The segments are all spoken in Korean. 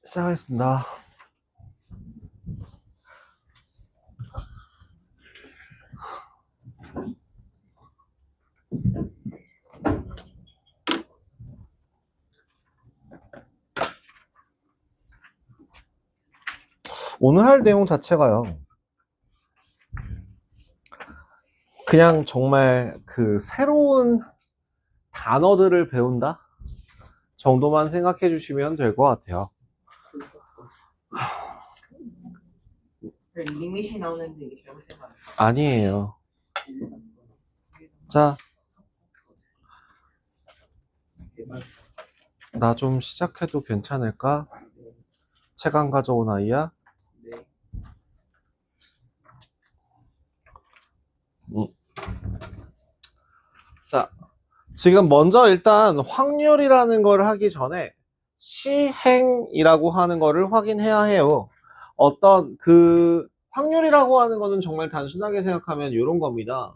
시작하겠습니다. 오늘 할 내용 자체가요, 그냥 정말 그 새로운 단어들을 배운다 정도만 생각해 주시면 될 것 같아요. 리밋이 나오는데 이게 잘못된 아니에요. 자, 나 좀 시작해도 괜찮을까? 책 안 가져온 아이야? 자, 지금 먼저 일단 확률이라는 걸 하기 전에 시행이라고 하는 거를 확인해야 해요. 어떤 그 확률이라고 하는 거는 정말 단순하게 생각하면 이런 겁니다.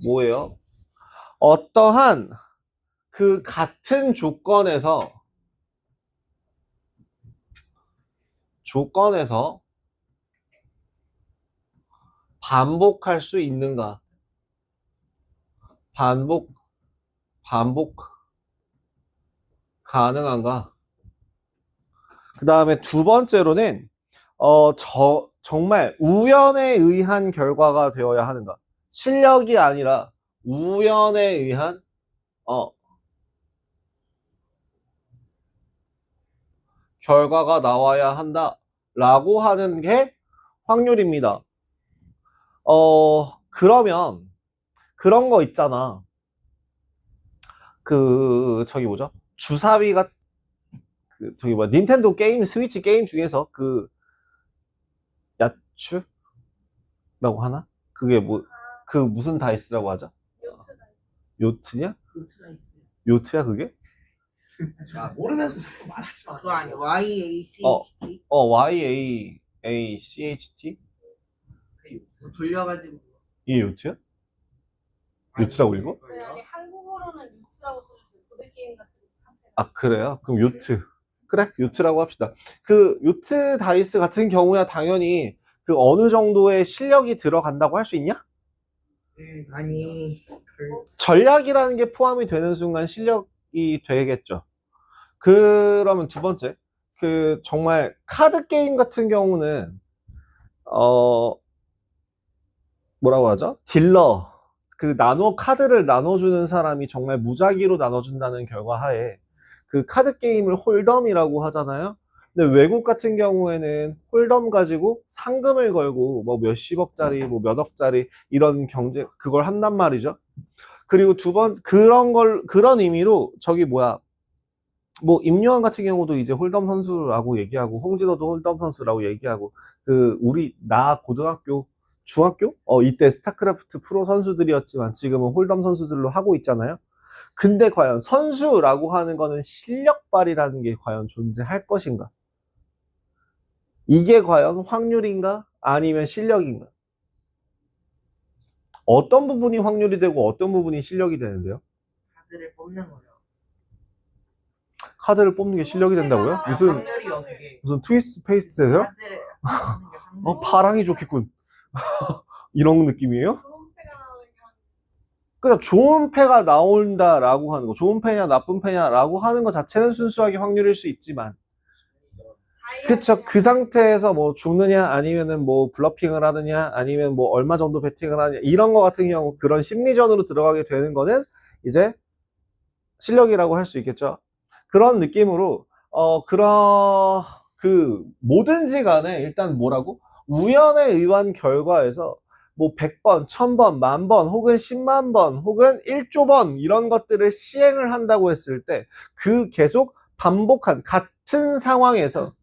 뭐예요? 어떠한 그 같은 조건에서 반복할 수 있는가? 반복 가능한가? 그 다음에 두 번째로는 정말 우연에 의한 결과가 되어야 하는가? 실력이 아니라 우연에 의한 결과가 나와야 한다라고 하는 게 확률입니다. 그러면 그런 거 있잖아. 저기 뭐죠? 주사위가 닌텐도 게임, 스위치 게임 중에서 야추라고 하나? 그게 그 무슨 다이스라고 하죠? 요트냐? 요트야 그게? 야, 모르면서 자꾸 말하지 마. 그거 아니야. YAACHT? 돌려가지고. 이게 요트야? 요트라고 읽어? 아니, 한국어로는 요트라고 써있어요. 보드게임 같은 아, 그래요? 그럼 요트. 그래, 요트라고 합시다. 그 요트 다이스 같은 경우야 당연히 그 어느 정도의 실력이 들어간다고 할 수 있냐? 아니. 전략이라는 게 포함이 되는 순간 실력이 되겠죠. 그러면 두 번째, 그 정말 카드 게임 같은 경우는 뭐라고 하죠? 딜러, 그 카드를 나눠주는 사람이 정말 무작위로 나눠준다는 결과하에 그 카드 게임을 홀덤이라고 하잖아요. 근데 외국 같은 경우에는 홀덤 가지고 상금을 걸고 뭐 몇십억짜리, 뭐 몇억짜리 이런 그걸 한단 말이죠. 그리고 그런 의미로 뭐 임요한 같은 경우도 이제 홀덤 선수라고 얘기하고, 홍진호도 홀덤 선수라고 얘기하고, 나 고등학교, 중학교? 이때 스타크래프트 프로 선수들이었지만 지금은 홀덤 선수들로 하고 있잖아요. 근데 과연 선수라고 하는 거는 실력발이라는 게 과연 존재할 것인가? 이게 과연 확률인가? 아니면 실력인가? 어떤 부분이 확률이 되고 어떤 부분이 실력이 되는데요? 카드를 뽑는 거요. 카드를 뽑는 게 실력이 된다고요? 확률이요, 그게. 무슨 트위스트 페이스트에서? 카드를 뽑는 게 확률. 파랑이 좋겠군. 이런 느낌이에요? 좋은 패가 나오는 게 그러니까 좋은 패가 나온다라고 하는 거, 좋은 패냐 나쁜 패냐라고 하는 것 자체는 순수하게 확률일 수 있지만, 그쵸. 그 상태에서 뭐 죽느냐, 아니면은 뭐 블러핑을 하느냐, 아니면 뭐 얼마 정도 베팅을 하느냐, 이런 거 같은 경우, 그런 심리전으로 들어가게 되는 거는 이제 실력이라고 할 수 있겠죠. 그런 느낌으로, 뭐든지 간에 일단 우연에 의한 결과에서 뭐 100번, 1000번, 10,000번, 혹은 10만 번, 혹은 1조 번 이런 것들을 시행을 한다고 했을 때 그 계속 반복한 같은 상황에서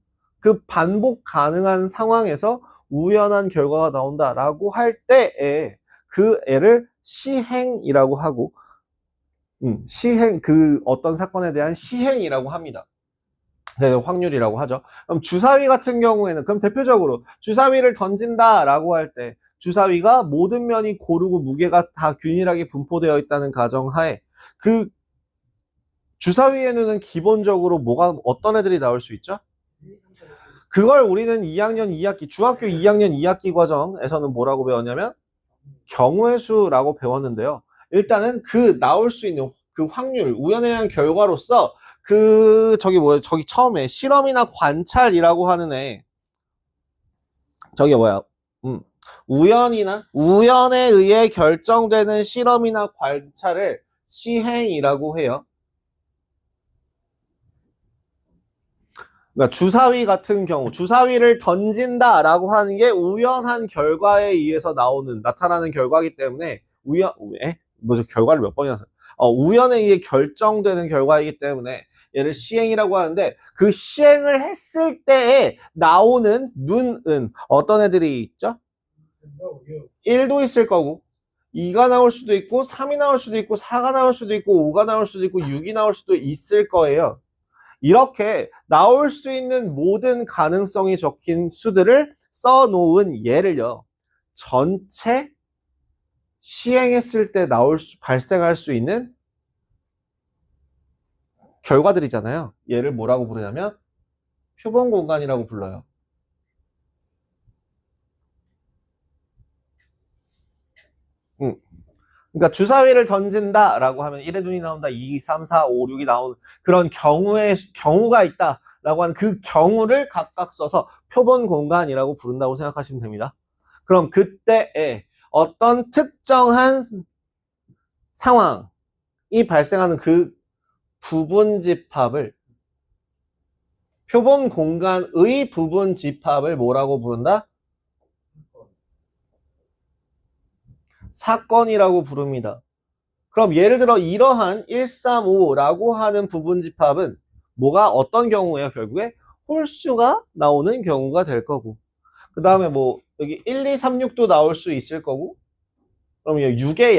그 반복 가능한 상황에서 우연한 결과가 나온다라고 할 때에 그 애를 시행이라고 하고, 어떤 사건에 대한 시행이라고 합니다. 그래서 확률이라고 하죠. 그럼 주사위 같은 경우에는, 그럼 대표적으로 주사위를 던진다라고 할 때 주사위가 모든 면이 고르고 무게가 다 균일하게 분포되어 있다는 가정하에 그 주사위에는 기본적으로 어떤 애들이 나올 수 있죠? 그걸 우리는 2학년 2학기, 중학교 2학년 2학기 과정에서는 뭐라고 배웠냐면 경우의 수라고 배웠는데요. 일단은 그 나올 수 있는 그 확률, 우연에 의한 결과로서 저기 처음에 실험이나 관찰이라고 하는 애, 우연에 의해 결정되는 실험이나 관찰을 시행이라고 해요. 그러니까 주사위 같은 경우, 주사위를 던진다라고 하는 게 우연한 결과에 의해서 나타나는 결과이기 때문에 결과를 몇 번이나 우연에 의해 결정되는 결과이기 때문에 얘를 시행이라고 하는데 그 시행을 했을 때에 나오는 눈은 어떤 애들이 있죠? 1도 있을 거고 2가 나올 수도 있고 3이 나올 수도 있고 4가 나올 수도 있고 5가 나올 수도 있고 6이 나올 수도 있을 거예요. 이렇게 나올 수 있는 모든 가능성이 적힌 수들을 써놓은 예를요. 전체 시행했을 때 발생할 수 있는 결과들이잖아요. 얘를 뭐라고 부르냐면 표본 공간이라고 불러요. 그러니까 주사위를 던진다라고 하면 1의 눈이 나온다, 2, 3, 4, 5, 6이 나오는 그런 경우가 있다라고 하는 그 경우를 각각 써서 표본 공간이라고 부른다고 생각하시면 됩니다. 그럼 그때에 어떤 특정한 상황이 발생하는 그 부분집합을 표본 공간의 부분집합을 뭐라고 부른다? 사건이라고 부릅니다. 그럼 예를 들어 이러한 135라고 하는 부분집합은 어떤 경우예요? 결국에 홀수가 나오는 경우가 될 거고 그 다음에 여기 1, 2, 3, 6도 나올 수 있을 거고 그럼 6의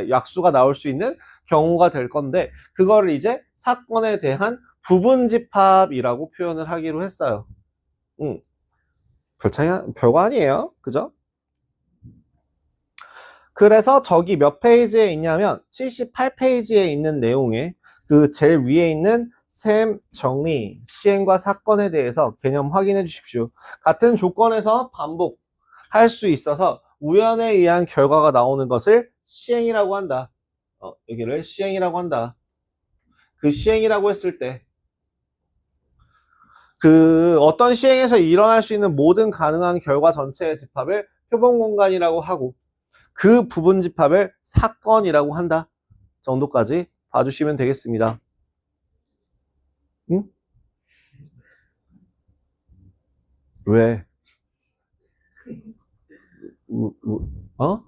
약수가 나올 수 있는 경우가 될 건데 그거를 이제 사건에 대한 부분집합이라고 표현을 하기로 했어요. 별거 아니에요. 그죠? 그래서 저기 몇 페이지에 있냐면 78페이지에 있는 내용에 그 제일 위에 있는 셈, 정리, 시행과 사건에 대해서 개념 확인해 주십시오. 같은 조건에서 반복할 수 있어서 우연에 의한 결과가 나오는 것을 시행이라고 한다. 여기를 시행이라고 한다. 그 시행이라고 했을 때 그 어떤 시행에서 일어날 수 있는 모든 가능한 결과 전체의 집합을 표본 공간이라고 하고 그 부분 집합을 사건이라고 한다 정도까지 봐주시면 되겠습니다. 응? 왜? 어?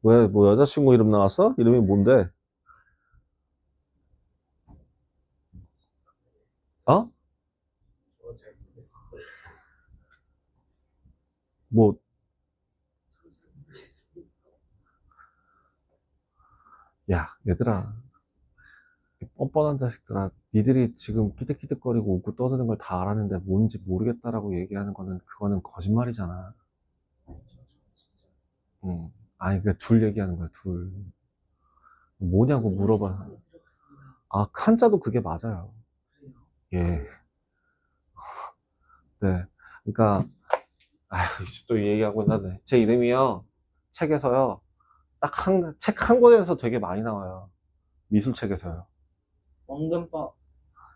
왜? 여자친구 이름 나왔어? 이름이 뭔데? 어? 야, 얘들아. 뻔뻔한 자식들아. 니들이 지금 끼득끼득거리고 웃고 떠드는 걸 다 알았는데 뭔지 모르겠다라고 얘기하는 그거는 거짓말이잖아. 아니, 둘 얘기하는 거야, 둘. 뭐냐고 물어봐. 한자도 그게 맞아요. 예. 네. 그러니까, 또 얘기하고 있는데. 제 이름이요. 책에서요. 책 한 권에서 되게 많이 나와요. 미술책에서요. 원근법.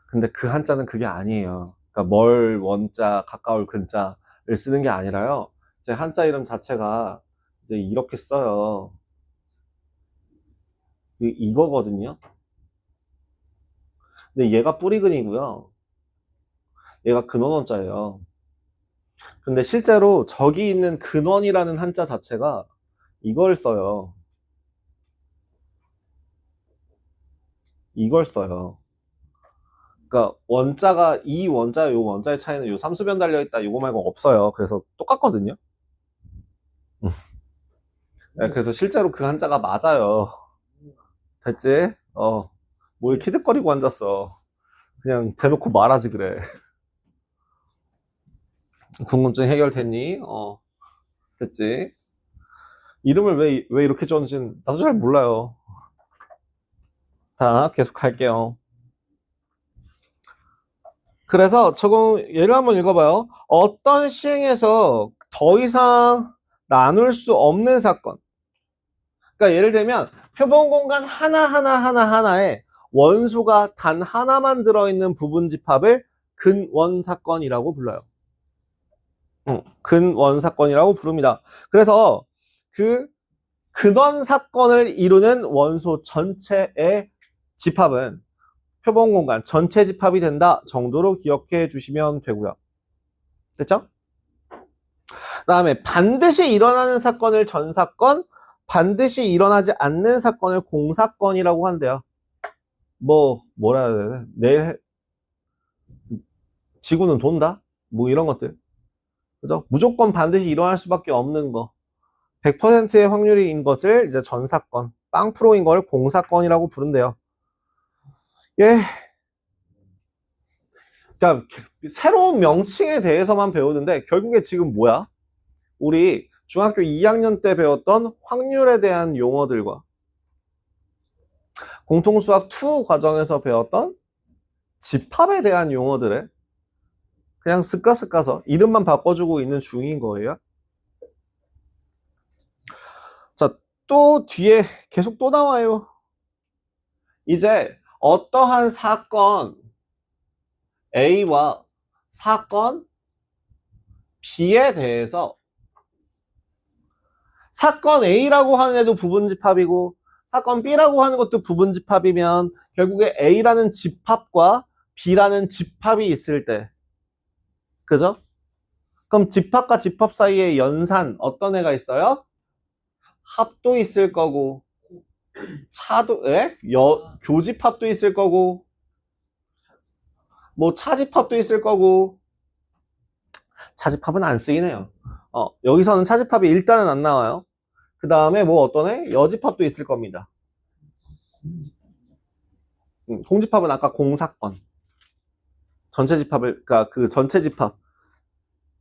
근데 그 한자는 그게 아니에요. 그러니까 원자, 가까울 근자를 쓰는 게 아니라요. 제 한자 이름 자체가 이제 이렇게 써요. 이거거든요. 근데 얘가 뿌리근이고요. 얘가 근원원자예요. 근데 실제로 저기 있는 근원이라는 한자 자체가 이걸 써요. 이걸 써요. 그러니까 이 원자, 요 원자의 차이는 요 삼수변 달려있다 이거 말고 없어요. 그래서 똑같거든요. 네, 그래서 실제로 그 한자가 맞아요. 됐지? 뭘 키득거리고 앉았어. 그냥 대놓고 말하지 그래. 궁금증 해결됐니? 됐지? 이름을 왜 이렇게 지었는지 나도 잘 몰라요. 자, 계속 할게요. 그래서 저거 예를 한번 읽어봐요. 어떤 시행에서 더 이상 나눌 수 없는 사건. 그러니까 예를 들면 표본 공간 하나에 원소가 단 하나만 들어있는 부분 집합을 근원 사건이라고 불러요. 근원 사건이라고 부릅니다. 그래서 그 근원 사건을 이루는 원소 전체의 집합은 표본 공간 전체 집합이 된다 정도로 기억해 주시면 되고요. 됐죠? 그다음에 반드시 일어나는 사건을 전사건, 반드시 일어나지 않는 사건을 공사건이라고 한대요. 뭐라 해야 되나? 내일 지구는 돈다? 뭐 이런 것들. 그죠? 무조건 반드시 일어날 수밖에 없는 거. 100%의 확률인 것을 이제 전사건, 빵프로인 걸 공사건이라고 부른대요. 예. 그러니까 새로운 명칭에 대해서만 배우는데 결국에 지금 뭐야? 우리 중학교 2학년 때 배웠던 확률에 대한 용어들과 공통수학 2 과정에서 배웠던 집합에 대한 용어들을 그냥 쓱까쓱까서 이름만 바꿔주고 있는 중인 거예요. 자, 또 뒤에 계속 또 나와요. 이제 어떠한 사건 A와 사건 B에 대해서 사건 A라고 하는 애도 부분집합이고 사건 B라고 하는 것도 부분집합이면 결국에 A라는 집합과 B라는 집합이 있을 때 그죠? 그럼 집합과 집합 사이에 연산 어떤 애가 있어요? 합도 있을 거고 차도 교집합도 있을 거고 뭐 차집합도 있을 거고 차집합은 안 쓰긴 해요. 여기서는 차집합이 일단은 안 나와요. 그 다음에 뭐 어떤 애? 여집합도 있을 겁니다. 공집합은 아까 공사건. 전체 집합을, 그러니까 그 전체 집합,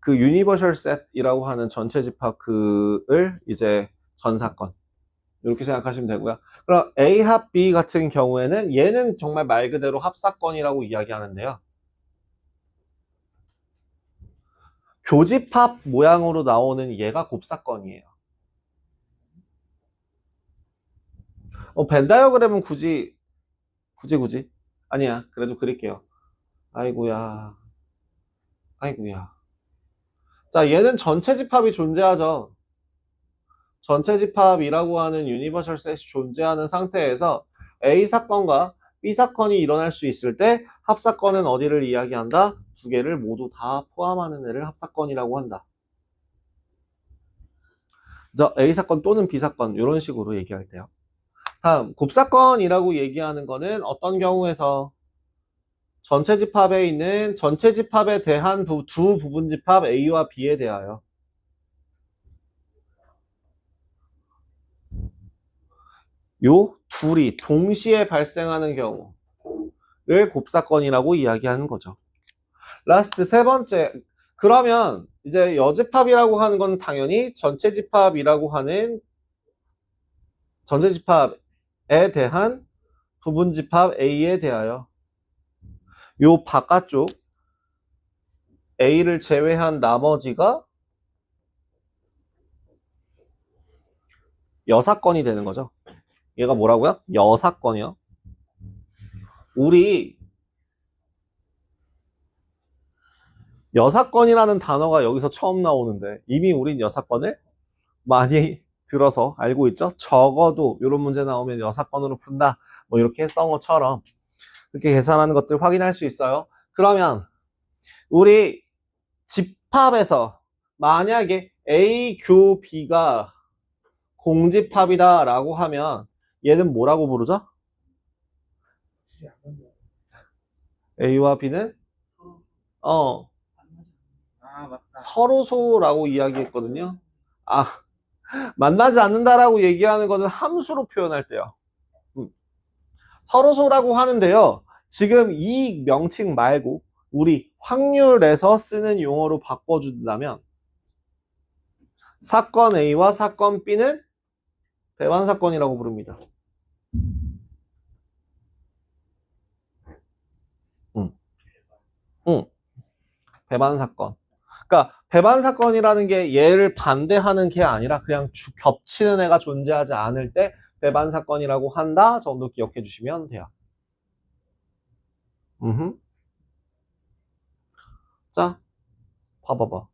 그 유니버셜 셋이라고 하는 전체 집합 그을 이제 전사건. 이렇게 생각하시면 되고요. 그럼 A 합 B 같은 경우에는 얘는 정말 말 그대로 합사건이라고 이야기하는데요. 교집합 모양으로 나오는 얘가 곱사건이에요. 벤 다이어그램은 굳이 아니야. 그래도 그릴게요. 아이고야. 자, 얘는 전체 집합이 존재하죠. 전체 집합이라고 하는 유니버셜 셋이 존재하는 상태에서 A 사건과 B 사건이 일어날 수 있을 때 합사건은 어디를 이야기한다? 두 개를 모두 다 포함하는 애를 합사건이라고 한다. 자, A 사건 또는 B 사건 이런 식으로 얘기할 때요. 다음 곱사건이라고 얘기하는 거는 어떤 경우에서 전체 집합에 있는 전체 집합에 대한 두 부분 집합 A와 B에 대하여 요 둘이 동시에 발생하는 경우를 곱사건이라고 이야기하는 거죠. 라스트 세 번째. 그러면 이제 여집합이라고 하는 건 당연히 전체 집합이라고 하는 전체 집합에 대한 부분 집합 A에 대하여 요 바깥쪽 A를 제외한 나머지가 여사건이 되는 거죠. 얘가 뭐라고요? 여사건이요. 우리 여사건이라는 단어가 여기서 처음 나오는데 이미 우린 여사건을 많이 들어서 알고 있죠. 적어도 이런 문제 나오면 여사건으로 푼다. 뭐 이렇게 했던 것처럼 이렇게 계산하는 것들 확인할 수 있어요. 그러면 우리 집합에서 만약에 A 교 B가 공집합이다 라고 하면 얘는 뭐라고 부르죠? A와 B는 서로소라고 이야기했거든요. 만나지 않는다라고 얘기하는 것은 함수로 표현할 때요. 서로소라고 하는데요. 지금 이 명칭 말고 우리 확률에서 쓰는 용어로 바꿔준다면 사건 A와 사건 B는 배반 사건이라고 부릅니다. 응. 배반 사건. 그러니까 배반 사건이라는 게 얘를 반대하는 게 아니라 그냥 겹치는 애가 존재하지 않을 때 배반 사건이라고 한다 정도 기억해 주시면 돼요. 자, 봐봐봐.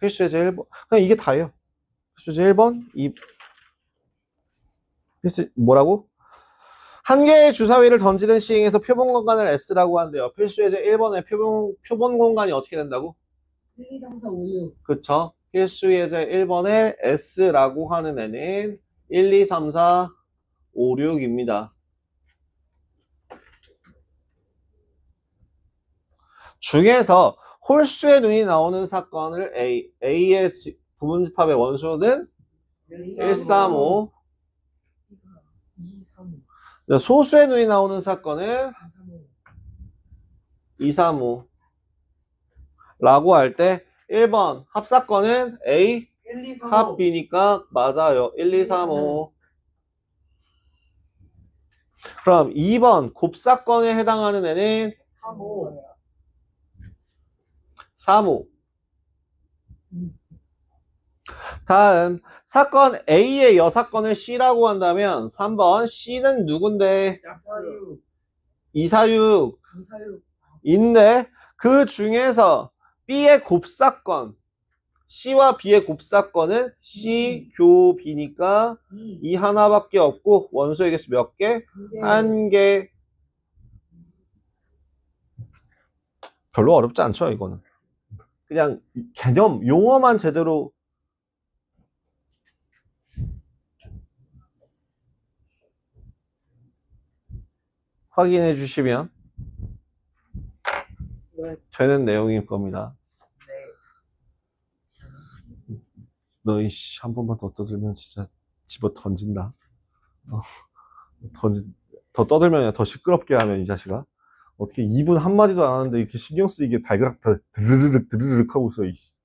필수 예제 1번. 그냥 이게 다예요. 필수 예제 1번, 필수 뭐라고? 한 개의 주사위를 던지는 시행에서 표본 공간을 S라고 한대요. 필수 예제 1번의 표본 공간이 어떻게 된다고? 1, 2, 3, 4, 5, 6. 그쵸? 필수 예제 1번에 S라고 하는 애는 1, 2, 3, 4, 5, 6입니다. 중에서 홀수의 눈이 나오는 사건을 A의 부분집합의 원소는 1, 3, 5. 2, 3, 5. 소수의 눈이 나오는 사건은 2, 3, 5. 라고 할 때 1번 합사건은 A 1, 2, 3, 합 5. B니까 맞아요. 1, 2, 3, 5. 그럼 2번 곱사건에 해당하는 애는 3, 5. 3, 5. 다음 사건 A의 여사건을 C라고 한다면 3번 C는 누군데? 약사유. 2, 4, 6 246. 인데 그 중에서 B의 곱사건 C와 B의 곱사건은 C, 교, B니까 2. 이 하나밖에 없고 원소의 개수 몇 개? 1개. 별로 어렵지 않죠 이거는. 그냥 개념 용어만 제대로 확인해 주시면 네. 되는 내용일 겁니다. 너 이씨 한 번만 더 떠들면 진짜 집어 던진다. 더 떠들면 더 시끄럽게 하면 이 자식아. 어떻게 2분 한마디도 안 하는데 이렇게 신경 쓰이게 달그락 드르륵 하고 있어 이씨.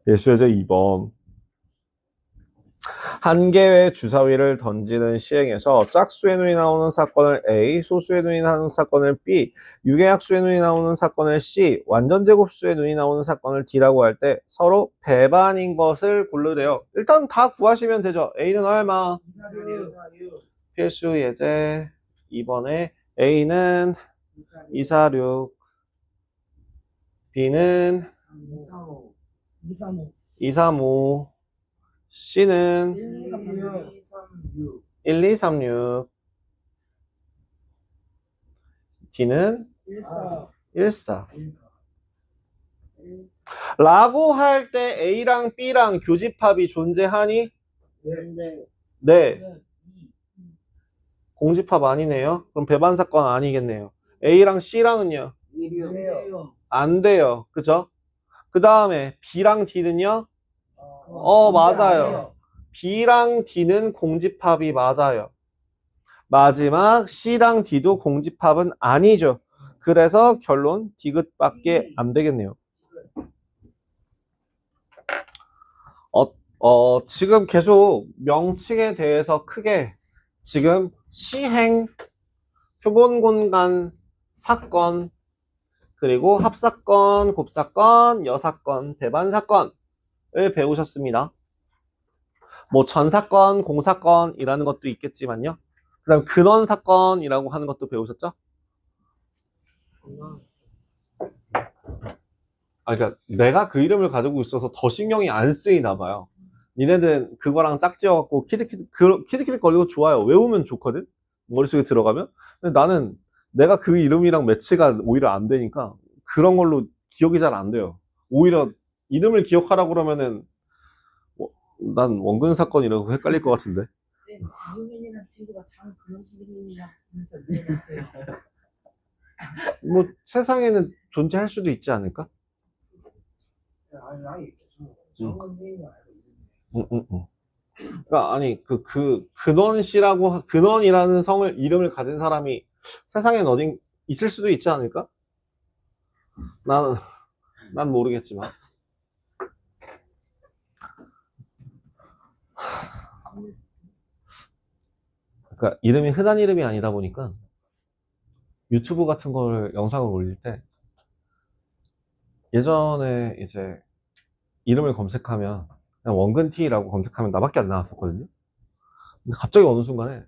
예수예제 2번. 한 개의 주사위를 던지는 시행에서 짝수의 눈이 나오는 사건을 A, 소수의 눈이 나오는 사건을 B, 유계약수의 눈이 나오는 사건을 C, 완전제곱수의 눈이 나오는 사건을 D라고 할 때 서로 배반인 것을 고르래요. 일단 다 구하시면 되죠. A는 얼마? 246. 필수 예제 2번에 A는 246, B는 235. 235. 235, C는 1, 2, 36. 1, 2, 3, 6, D는 1, 4. 1, 4. 라고 할 때 A랑 B랑 교집합이 존재하니? 네. 네. 공집합 아니네요. 그럼 배반 사건 아니겠네요. A랑 C랑은요? 1이요. 안 돼요. 그죠? 그 다음에 B랑 D는요? 맞아요. B랑 D는 공집합이 맞아요. 마지막 C랑 D도 공집합은 아니죠. 그래서 결론 D끝밖에 안 되겠네요. 지금 계속 명칭에 대해서 크게 지금 시행, 표본공간, 사건, 그리고 합사건, 곱사건, 여사건, 배반사건을 배우셨습니다. 뭐 전사건, 공사건이라는 것도 있겠지만요. 그 다음 근원사건이라고 하는 것도 배우셨죠? 그러니까 내가 그 이름을 가지고 있어서 더 신경이 안 쓰이나 봐요. 니네들은 그거랑 짝지어갖고 키득키득 거리고 좋아요. 외우면 좋거든? 머릿속에 들어가면. 근데 나는 내가 그 이름이랑 매치가 오히려 안 되니까 그런 걸로 기억이 잘 안 돼요. 오히려 이름을 기억하라고 그러면은 난 원근 사건이라고 헷갈릴 것 같은데. 이유민이라는 친구가 참 그런 수준이라 하면서 이해했어요. 뭐 세상에는 존재할 수도 있지 않을까? 아니 있겠죠. 정원 선생님은 알고 있는데. 그러니까 아니 근원이라는 성을 이름을 가진 사람이 세상엔 어딘 있을 수도 있지 않을까? 난 모르겠지만. 그러니까 이름이 흔한 이름이 아니다 보니까 유튜브 같은 걸 영상을 올릴 때 예전에 이제 이름을 검색하면 그냥 원근티라고 검색하면 나밖에 안 나왔었거든요. 근데 갑자기 어느 순간에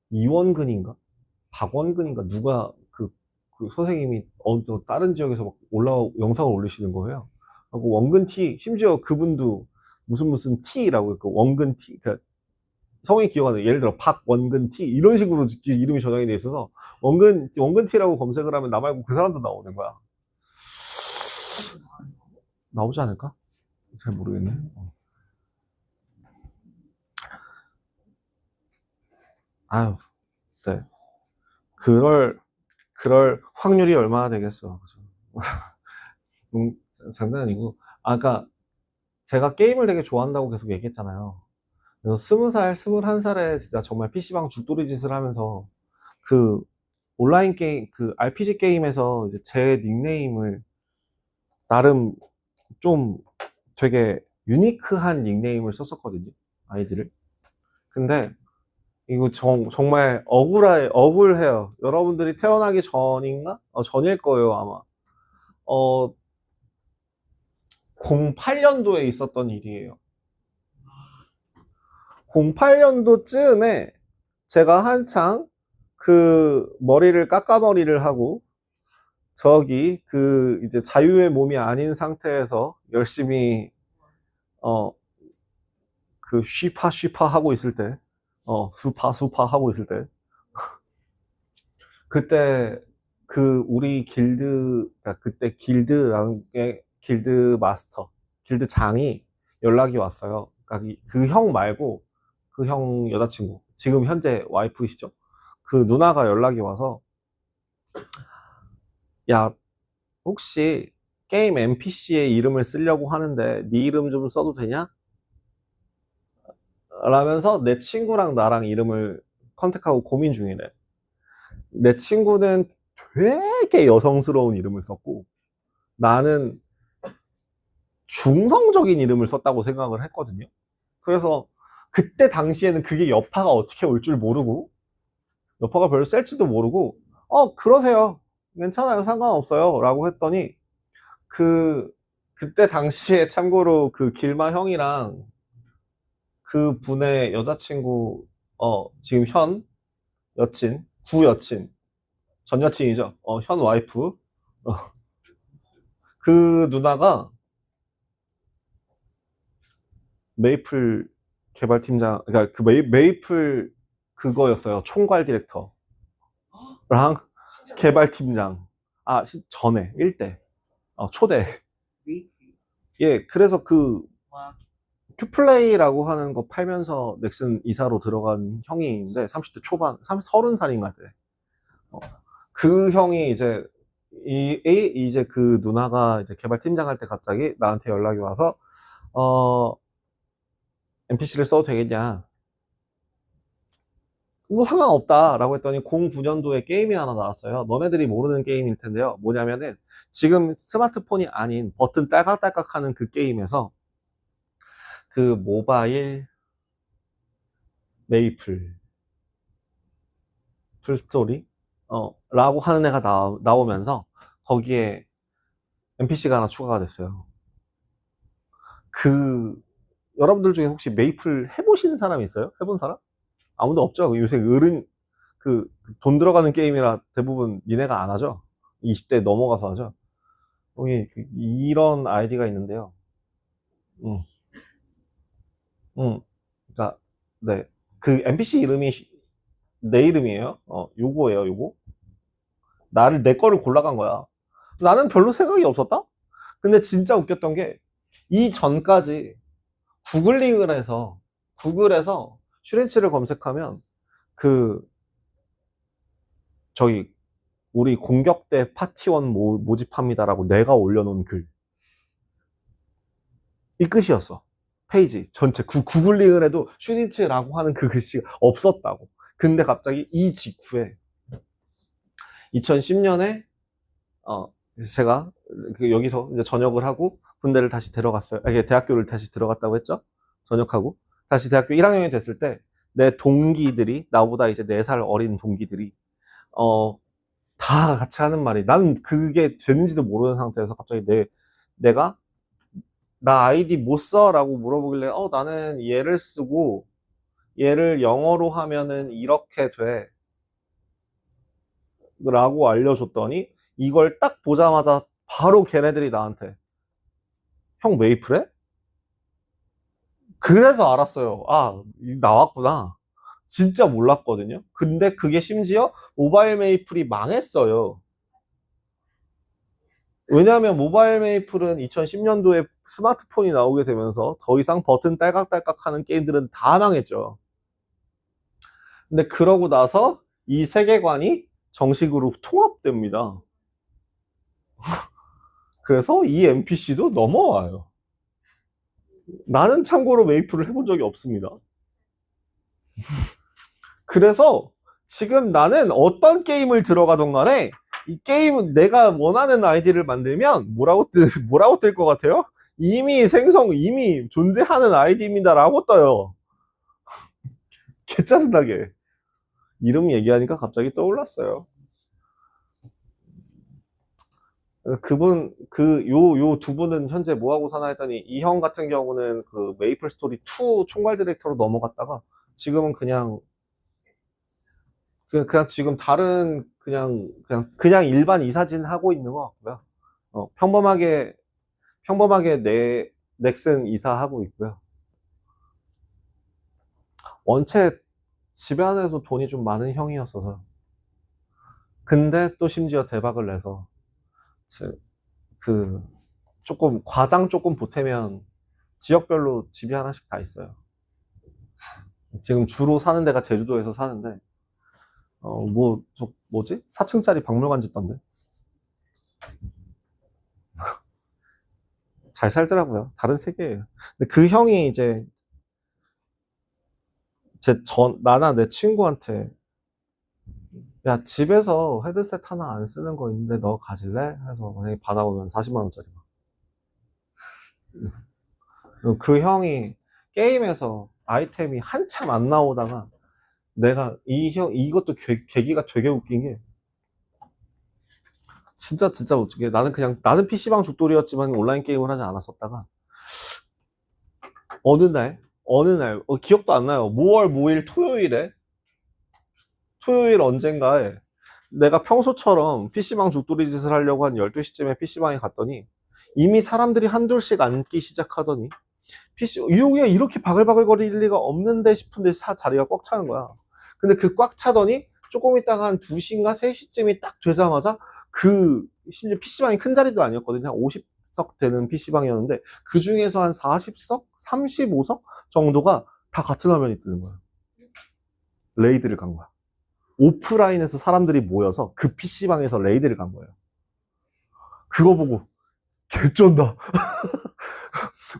이원근인가 박원근인가 누가 그 선생님이 다른 지역에서 막 영상을 올리시는 거예요. 하고 원근티 심지어 그분도 무슨 T라고 했고 원근티 그러니까 성이 기억하는 예를 들어 박원근티 이런 식으로 이름이 저장이 돼 있어서 원근티라고 검색을 하면 나 말고 그 사람도 나오는 거야. 나오지 않을까? 잘 모르겠네. 아유, 네. 그럴 확률이 얼마나 되겠어. 그죠? 장난 아니고. 그러니까 제가 게임을 되게 좋아한다고 계속 얘기했잖아요. 그래서 20살, 21살에 진짜 정말 PC방 죽돌이 짓을 하면서 그 온라인 게임, 그 RPG 게임에서 이제 제 닉네임을 나름 좀 되게 유니크한 닉네임을 썼었거든요. 아이디를. 근데 이거 정말 억울해요. 여러분들이 태어나기 전인가? 전일 거예요, 아마. 08년도에 있었던 일이에요. 08년도쯤에 제가 한창 그 머리를 깎아머리를 하고 이제 자유의 몸이 아닌 상태에서 열심히 그 쉬파 하고 있을 때 수파 하고 있을 때 그때 우리 그러니까 그때 길드 마스터 길드 장이 연락이 왔어요. 그러니까 그 형 말고 그 형 여자친구 지금 현재 와이프이시죠? 그 누나가 연락이 와서 야 혹시 게임 NPC의 이름을 쓰려고 하는데 네 이름 좀 써도 되냐? 라면서 내 친구랑 나랑 이름을 컨택하고 고민 중이래. 내 친구는 되게 여성스러운 이름을 썼고 나는 중성적인 이름을 썼다고 생각을 했거든요. 그래서 그때 당시에는 그게 여파가 어떻게 올 줄 모르고 여파가 별로 셀지도 모르고 그러세요. 괜찮아요. 상관없어요. 라고 했더니 그때 당시에 참고로 그 길마 형이랑 그 분의 여자친구 지금 현 여친 구 여친 전 여친이죠. 현 와이프 그 누나가 메이플 개발팀장 그러니까 그 메이플 그거였어요. 총괄 디렉터랑 개발팀장 전에 1대 초대 예 그래서 그 큐플레이라고 하는 거 팔면서 넥슨 이사로 들어간 형이 있는데 30대 초반 30살인가 돼. 그 형이 이제 그 누나가 이제 개발팀장 할 때 갑자기 나한테 연락이 와서 NPC를 써도 되겠냐? 뭐 상관없다 라고 했더니 09년도에 게임이 하나 나왔어요. 너네들이 모르는 게임일 텐데요. 뭐냐면은 지금 스마트폰이 아닌 버튼 딸깍딸깍 하는 그 게임에서 그 모바일 메이플 풀스토리 라고 하는 애가 나오면서 거기에 NPC가 하나 추가가 됐어요. 여러분들 중에 혹시 메이플 해보시는 사람이 있어요? 해본 사람? 아무도 없죠. 요새 돈 들어가는 게임이라 대부분 니네가 안 하죠. 20대 넘어가서 하죠. 여기 이런 아이디가 있는데요. 그러니까 네. 그 NPC 이름이 내 이름이에요. 요거예요, 요거. 내 거를 골라간 거야. 나는 별로 생각이 없었다? 근데 진짜 웃겼던 게, 이 전까지 구글에서 슈렌치를 검색하면, 우리 공격대 파티원 모집합니다라고 내가 올려놓은 글. 이 끝이었어. 페이지 전체. 구글링을 해도 슈렌치라고 하는 그 글씨가 없었다고. 근데 갑자기 이 직후에 2010년에 제가 여기서 이제 전역을 하고 군대를 다시 들어갔어요. 대학교를 다시 들어갔다고 했죠. 전역하고 다시 대학교 1학년이 됐을 때 내 동기들이 나보다 이제 4살 어린 동기들이 다 같이 하는 말이 나는 그게 되는지도 모르는 상태에서 갑자기 내가 나 아이디 못 써라고 물어보길래 나는 얘를 쓰고 얘를 영어로 하면은 이렇게 돼 라고 알려줬더니 이걸 딱 보자마자 바로 걔네들이 나한테 형 메이플해? 그래서 알았어요. 아, 나왔구나. 진짜 몰랐거든요. 근데 그게 심지어 모바일 메이플이 망했어요. 왜냐하면 모바일 메이플은 2010년도에 스마트폰이 나오게 되면서 더 이상 버튼 딸깍딸깍 하는 게임들은 다 망했죠. 근데 그러고 나서 이 세계관이 정식으로 통합됩니다. 그래서 이 NPC도 넘어와요. 나는 참고로 메이플을 해본 적이 없습니다. 그래서 지금 나는 어떤 게임을 들어가던 간에 이 게임은 내가 원하는 아이디를 만들면 뭐라고 뜰 것 같아요? 이미 존재하는 아이디입니다라고 떠요. 개짜증나게. 이름 얘기하니까 갑자기 떠올랐어요. 요 두 분은 현재 뭐하고 사나 했더니 이 형 같은 경우는 그 메이플 스토리 2 총괄 디렉터로 넘어갔다가 지금은 그냥 지금 다른 그냥 일반 이사진 하고 있는 것 같고요. 평범하게 넥슨 이사하고 있고요. 원체 집에 안에서 돈이 좀 많은 형이었어서. 근데 또 심지어 대박을 내서 조금 과장 조금 보태면 지역별로 집이 하나씩 다 있어요. 지금 주로 사는 데가 제주도에서 사는데 뭐지? 4층짜리 박물관 짓던데. 잘 살더라고요. 다른 세계예요. 근데 그 형이 이제 나나 내 친구한테 야, 집에서 헤드셋 하나 안 쓰는 거 있는데 너 가질래? 해서 만약에 받아오면 40만 원짜리. 그 형이 게임에서 아이템이 한참 안 나오다가 내가 이것도 계기가 되게 웃긴 게 진짜 웃기게 나는 PC방 죽돌이었지만 온라인 게임을 하지 않았었다가 어느 날 기억도 안 나요. 5월 5일 토요일 언젠가에 내가 평소처럼 PC방 죽돌이 짓을 하려고 한 12시쯤에 PC방에 갔더니 이미 사람들이 한둘씩 앉기 시작하더니 여기가 이렇게 바글바글 거릴 리가 없는데 싶은데 자리가 꽉 차는 거야. 근데 그 꽉 차더니 조금 있다가 한 2시인가 3시쯤이 딱 되자마자 심지어 PC방이 큰 자리도 아니었거든요. 한 50석 되는 PC방이었는데 그 중에서 한 40석? 35석 정도가 다 같은 화면이 뜨는 거야. 레이드를 간 거야. 오프라인에서 사람들이 모여서 그 PC방에서 레이드를 간 거예요. 그거 보고 개쩐다.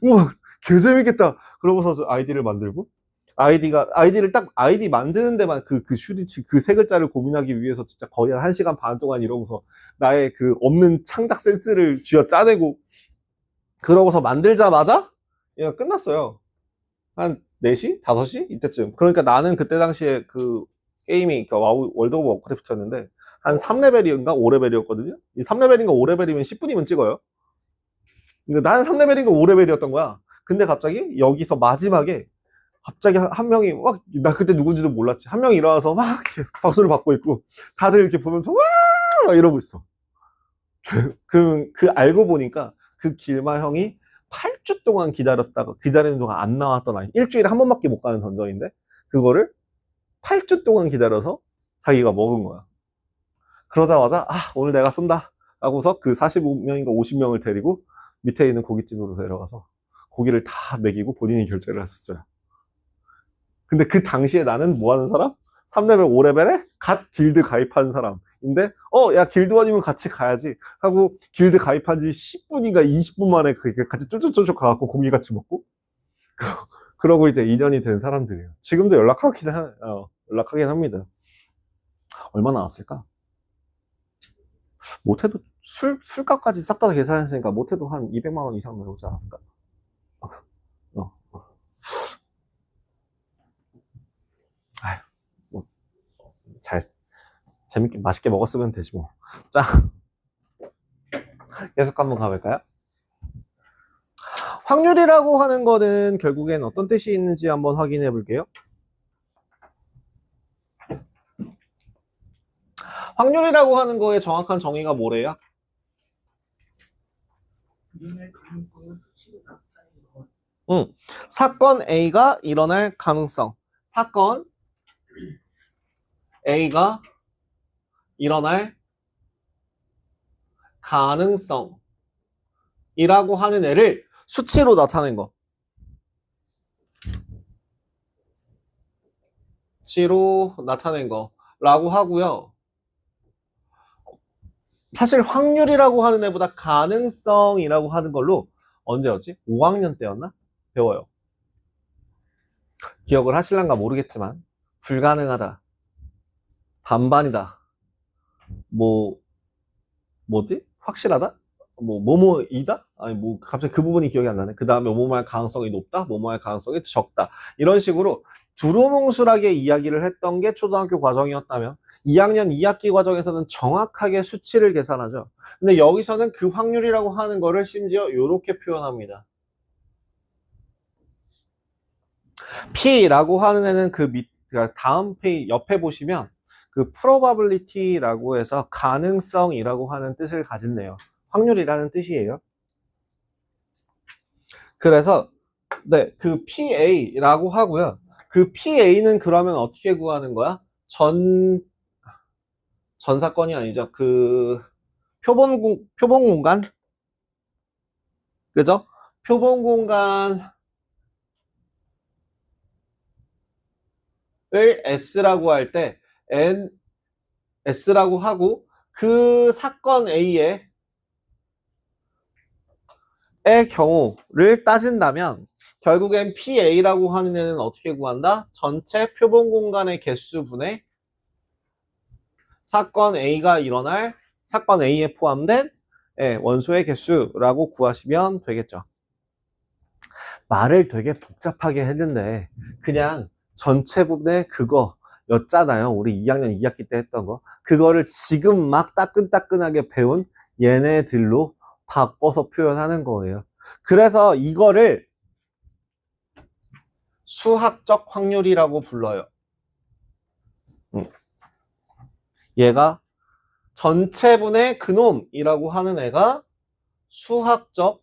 우와, 개재밌겠다. 그러고서 아이디를 만들고 아이디를 딱 아이디 만드는 데만 슈리치 그 세 글자를 고민하기 위해서 진짜 거의 한 1시간 반 동안 이러고서 나의 그 없는 창작 센스를 쥐어 짜내고 그러고서 만들자마자 얘가 끝났어요. 한 4시? 5시? 이때쯤. 그러니까 나는 그때 당시에 그 게임이 와우 월드 오브 워크래프트였는데 한 3레벨인가 5레벨이었거든요. 이 3레벨인가 5레벨이면 10분이면 찍어요. 그러니까 나는 3레벨인가 5레벨이었던 거야. 근데 갑자기 여기서 마지막에 갑자기 한 명이 나 그때 누군지도 몰랐지. 한 명이 일어나서 막 이렇게 박수를 받고 있고 다들 이렇게 보면서 와 이러고 있어. 그 알고 보니까 그 길마 형이 8주 동안 기다리는 동안 안 나왔던 아이. 일주일에 한 번밖에 못 가는 던전인데 그거를 8주 동안 기다려서 자기가 먹은 거야. 그러자마자 오늘 내가 쏜다 하고서 그 45명인가 50명을 데리고 밑에 있는 고깃집으로 데려가서 고기를 다 먹이고 본인이 결제를 했었어요. 근데 그 당시에 나는 뭐 하는 사람? 3레벨, 5레벨에 갓 길드 가입한 사람인데 야 길드원이면 같이 가야지 하고 길드 가입한 지 10분인가 20분 만에 같이 쫄쫄쫄쫄 가갖고 고기 같이 먹고 그러고 이제 인연이 된 사람들이에요. 지금도 연락하긴 합니다. 얼마 나왔을까? 못해도 술값까지 싹 다 계산했으니까 못해도 한 200만 원 이상 나오지 않았을까? 잘 재밌게 맛있게 먹었으면 되지 뭐. 자, 계속 한번 가볼까요? 확률이라고 하는 거는 결국엔 어떤 뜻이 있는지 한번 확인해 볼게요. 확률이라고 하는 거의 정확한 정의가 뭐래요? 일어날 가능성을 수치로 나타내는 것. 사건 A가 일어날 가능성. 사건 A가 일어날 가능성이라고 하는 애를 수치로 나타낸 거. 수치로 나타낸 거라고 하고요. 사실 확률이라고 하는 애보다 가능성이라고 하는 걸로 언제였지? 5학년 때였나? 배워요. 기억을 하실란가 모르겠지만 불가능하다. 반반이다. 뭐지? 확실하다? 뭐뭐이다? 아니 갑자기 그 부분이 기억이 안 나네. 그 다음에 뭐뭐할 가능성이 높다? 뭐뭐할 가능성이 적다. 이런 식으로 두루뭉술하게 이야기를 했던 게 초등학교 과정이었다면 2학년 2학기 과정에서는 정확하게 수치를 계산하죠. 근데 여기서는 그 확률이라고 하는 거를 심지어 이렇게 표현합니다. P라고 하는 애는 다음 페이지 옆에 보시면 그 probability라고 해서 가능성이라고 하는 뜻을 가진네요. 확률이라는 뜻이에요. 그래서 네, 그 PA라고 하고요. 그 PA는 그러면 어떻게 구하는 거야? 전 사건이 아니죠. 그 표본 공간? 그죠? 표본 공간을 S라고 할 때 S라고 하고 그 사건 A의 경우를 따진다면 결국엔 PA라고 하는 애는 어떻게 구한다? 전체 표본 공간의 개수분의 사건 A가 일어날 사건 A에 포함된 원소의 개수라고 구하시면 되겠죠. 말을 되게 복잡하게 했는데 그냥 전체 부분의 그거였잖아요. 우리 2학년 2학기 때 했던 거. 그거를 지금 막 따끈따끈하게 배운 얘네들로 바꿔서 표현하는 거예요. 그래서 이거를 수학적 확률이라고 불러요. 얘가 전체분의 그놈이라고 하는 애가 수학적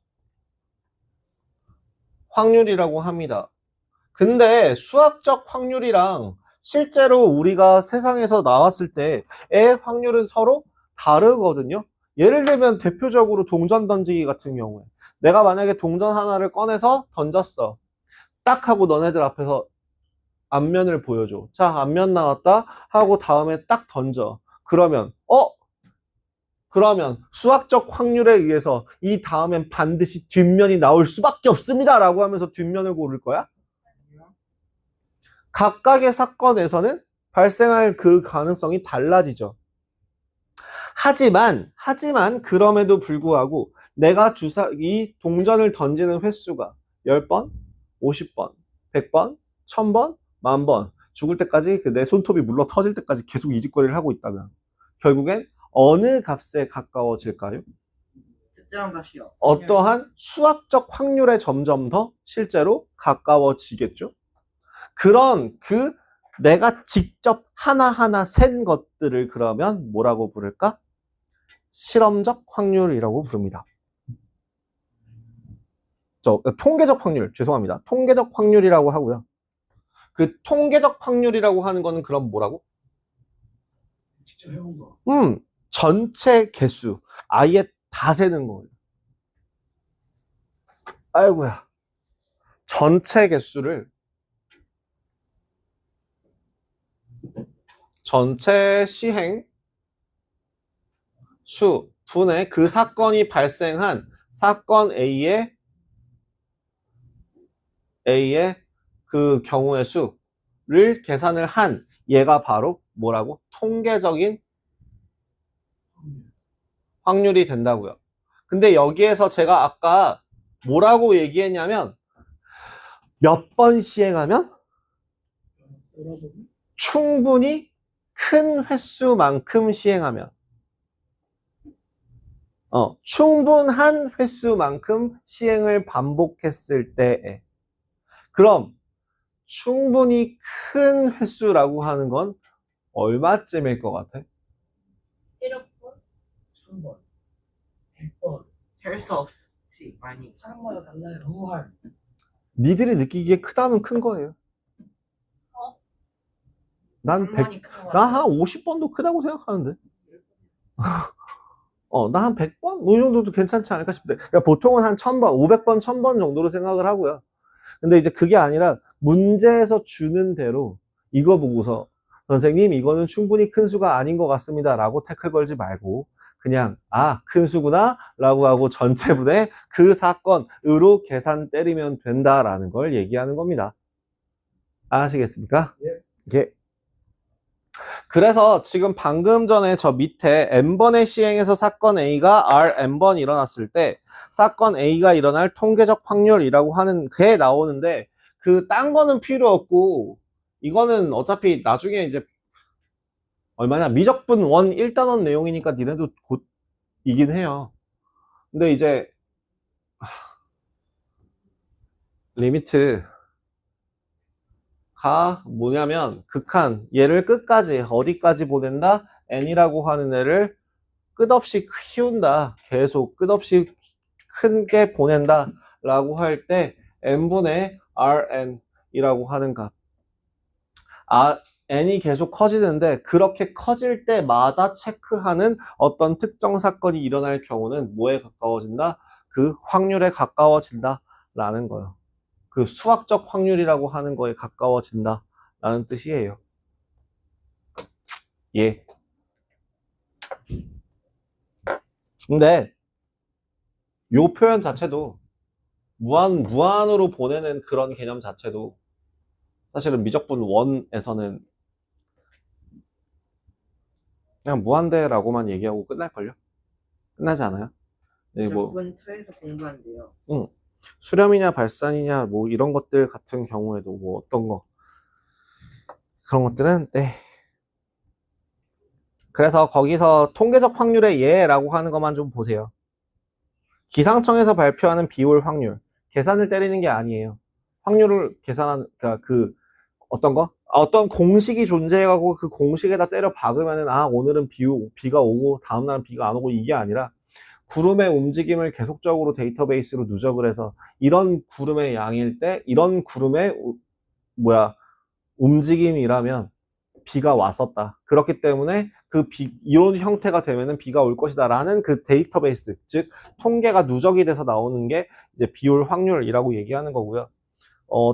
확률이라고 합니다. 근데 수학적 확률이랑 실제로 우리가 세상에서 나왔을 때의 확률은 서로 다르거든요. 예를 들면 대표적으로 동전 던지기 같은 경우에 내가 만약에 동전 하나를 꺼내서 던졌어. 딱 하고 너네들 앞에서 앞면을 보여줘. 자, 앞면 나왔다 하고 다음에 딱 던져. 그러면 수학적 확률에 의해서 이 다음엔 반드시 뒷면이 나올 수밖에 없습니다 라고 하면서 뒷면을 고를 거야? 각각의 사건에서는 발생할 그 가능성이 달라지죠. 하지만 그럼에도 불구하고 내가 이 동전을 던지는 횟수가 10번, 50번, 100번, 1000번, 10,000번 죽을 때까지 내 손톱이 물러 터질 때까지 계속 이 짓거리를 하고 있다면 결국엔 어느 값에 가까워질까요? 특정한 값이요. 어떠한 수학적 확률에 점점 더 실제로 가까워지겠죠? 그런 내가 직접 하나하나 센 것들을 그러면 뭐라고 부를까? 실험적 확률이라고 부릅니다. 통계적 확률, 죄송합니다. 통계적 확률이라고 하고요. 그 통계적 확률이라고 하는 거는 그럼 뭐라고? 직접 해본 거. 전체 개수. 아예 다 세는 거예요. 아이고야. 전체 개수를 전체 시행 수 분의 그 사건이 발생한 사건 A의 그 경우의 수를 계산을 한 얘가 바로 뭐라고? 통계적인 확률이 된다고요. 근데 여기에서 제가 아까 뭐라고 얘기했냐면 몇 번 시행하면 충분히 큰 횟수만큼 시행하면 충분한 횟수만큼 시행을 반복했을 때에 그럼 충분히 큰 횟수라고 하는 건 얼마쯤일 것 같아? 1억 1000번, 100번, 셀 수 없이 많이. 사람마다 달라요. 무한. 니들이 느끼기에 크다면 큰 거예요. 난 한 번이 큰 거. 나 한 50번도 크다고 생각하는데. 나 한 100번? 뭐 이 정도도 괜찮지 않을까 싶은데. 그러니까 보통은 한 1000번, 500번, 1000번 정도로 생각을 하고요. 근데 이제 그게 아니라 문제에서 주는 대로 이거 보고서 선생님 이거는 충분히 큰 수가 아닌 것 같습니다 라고 태클 걸지 말고 그냥 큰 수구나 라고 하고 전체분의 그 사건으로 계산 때리면 된다라는 걸 얘기하는 겁니다. 아시겠습니까? 예. 그래서 지금 방금 전에 저 밑에 n번의 시행에서 사건 A가 Rn번 일어났을 때 사건 A가 일어날 통계적 확률이라고 하는 게 나오는데 그 딴 거는 필요 없고 이거는 어차피 나중에 이제 얼마냐 미적분 원 1단원 내용이니까 니네도 곧 이긴 해요. 근데 이제 리미트 가 뭐냐면 극한 얘를 끝까지 어디까지 보낸다? n이라고 하는 애를 끝없이 키운다. 계속 끝없이 큰 게 보낸다 라고 할 때 n분의 rn이라고 하는 값 n이 계속 커지는데 그렇게 커질 때마다 체크하는 어떤 특정 사건이 일어날 경우는 뭐에 가까워진다? 그 확률에 가까워진다 라는 거예요. 그 수학적 확률이라고 하는 거에 가까워진다 라는 뜻이에요. 예. 근데 요 표현 자체도 무한으로 보내는 그런 개념 자체도 사실은 미적분 1에서는 그냥 무한대라고만 얘기하고 끝날걸요? 끝나지 않아요? 네, 뭐 몇번 2에서 공부한대요. 수렴이냐 발산이냐 뭐 이런 것들 같은 경우에도 뭐 어떤 거 그런 것들은 네. 그래서 거기서 통계적 확률의 예라고 하는 것만 좀 보세요. 기상청에서 발표하는 비올 확률 계산을 때리는 게 아니에요. 확률을 계산하는 그러니까 그 어떤 거? 어떤 공식이 존재해가고 그 공식에다 때려 박으면은 오늘은 비가 오고 다음날은 비가 안 오고 이게 아니라 구름의 움직임을 계속적으로 데이터베이스로 누적을 해서 이런 구름의 양일 때 이런 구름의 움직임이라면 비가 왔었다. 그렇기 때문에 이런 형태가 되면은 비가 올 것이다 라는 그 데이터베이스, 즉 통계가 누적이 돼서 나오는 게 이제 비올 확률이라고 얘기하는 거고요.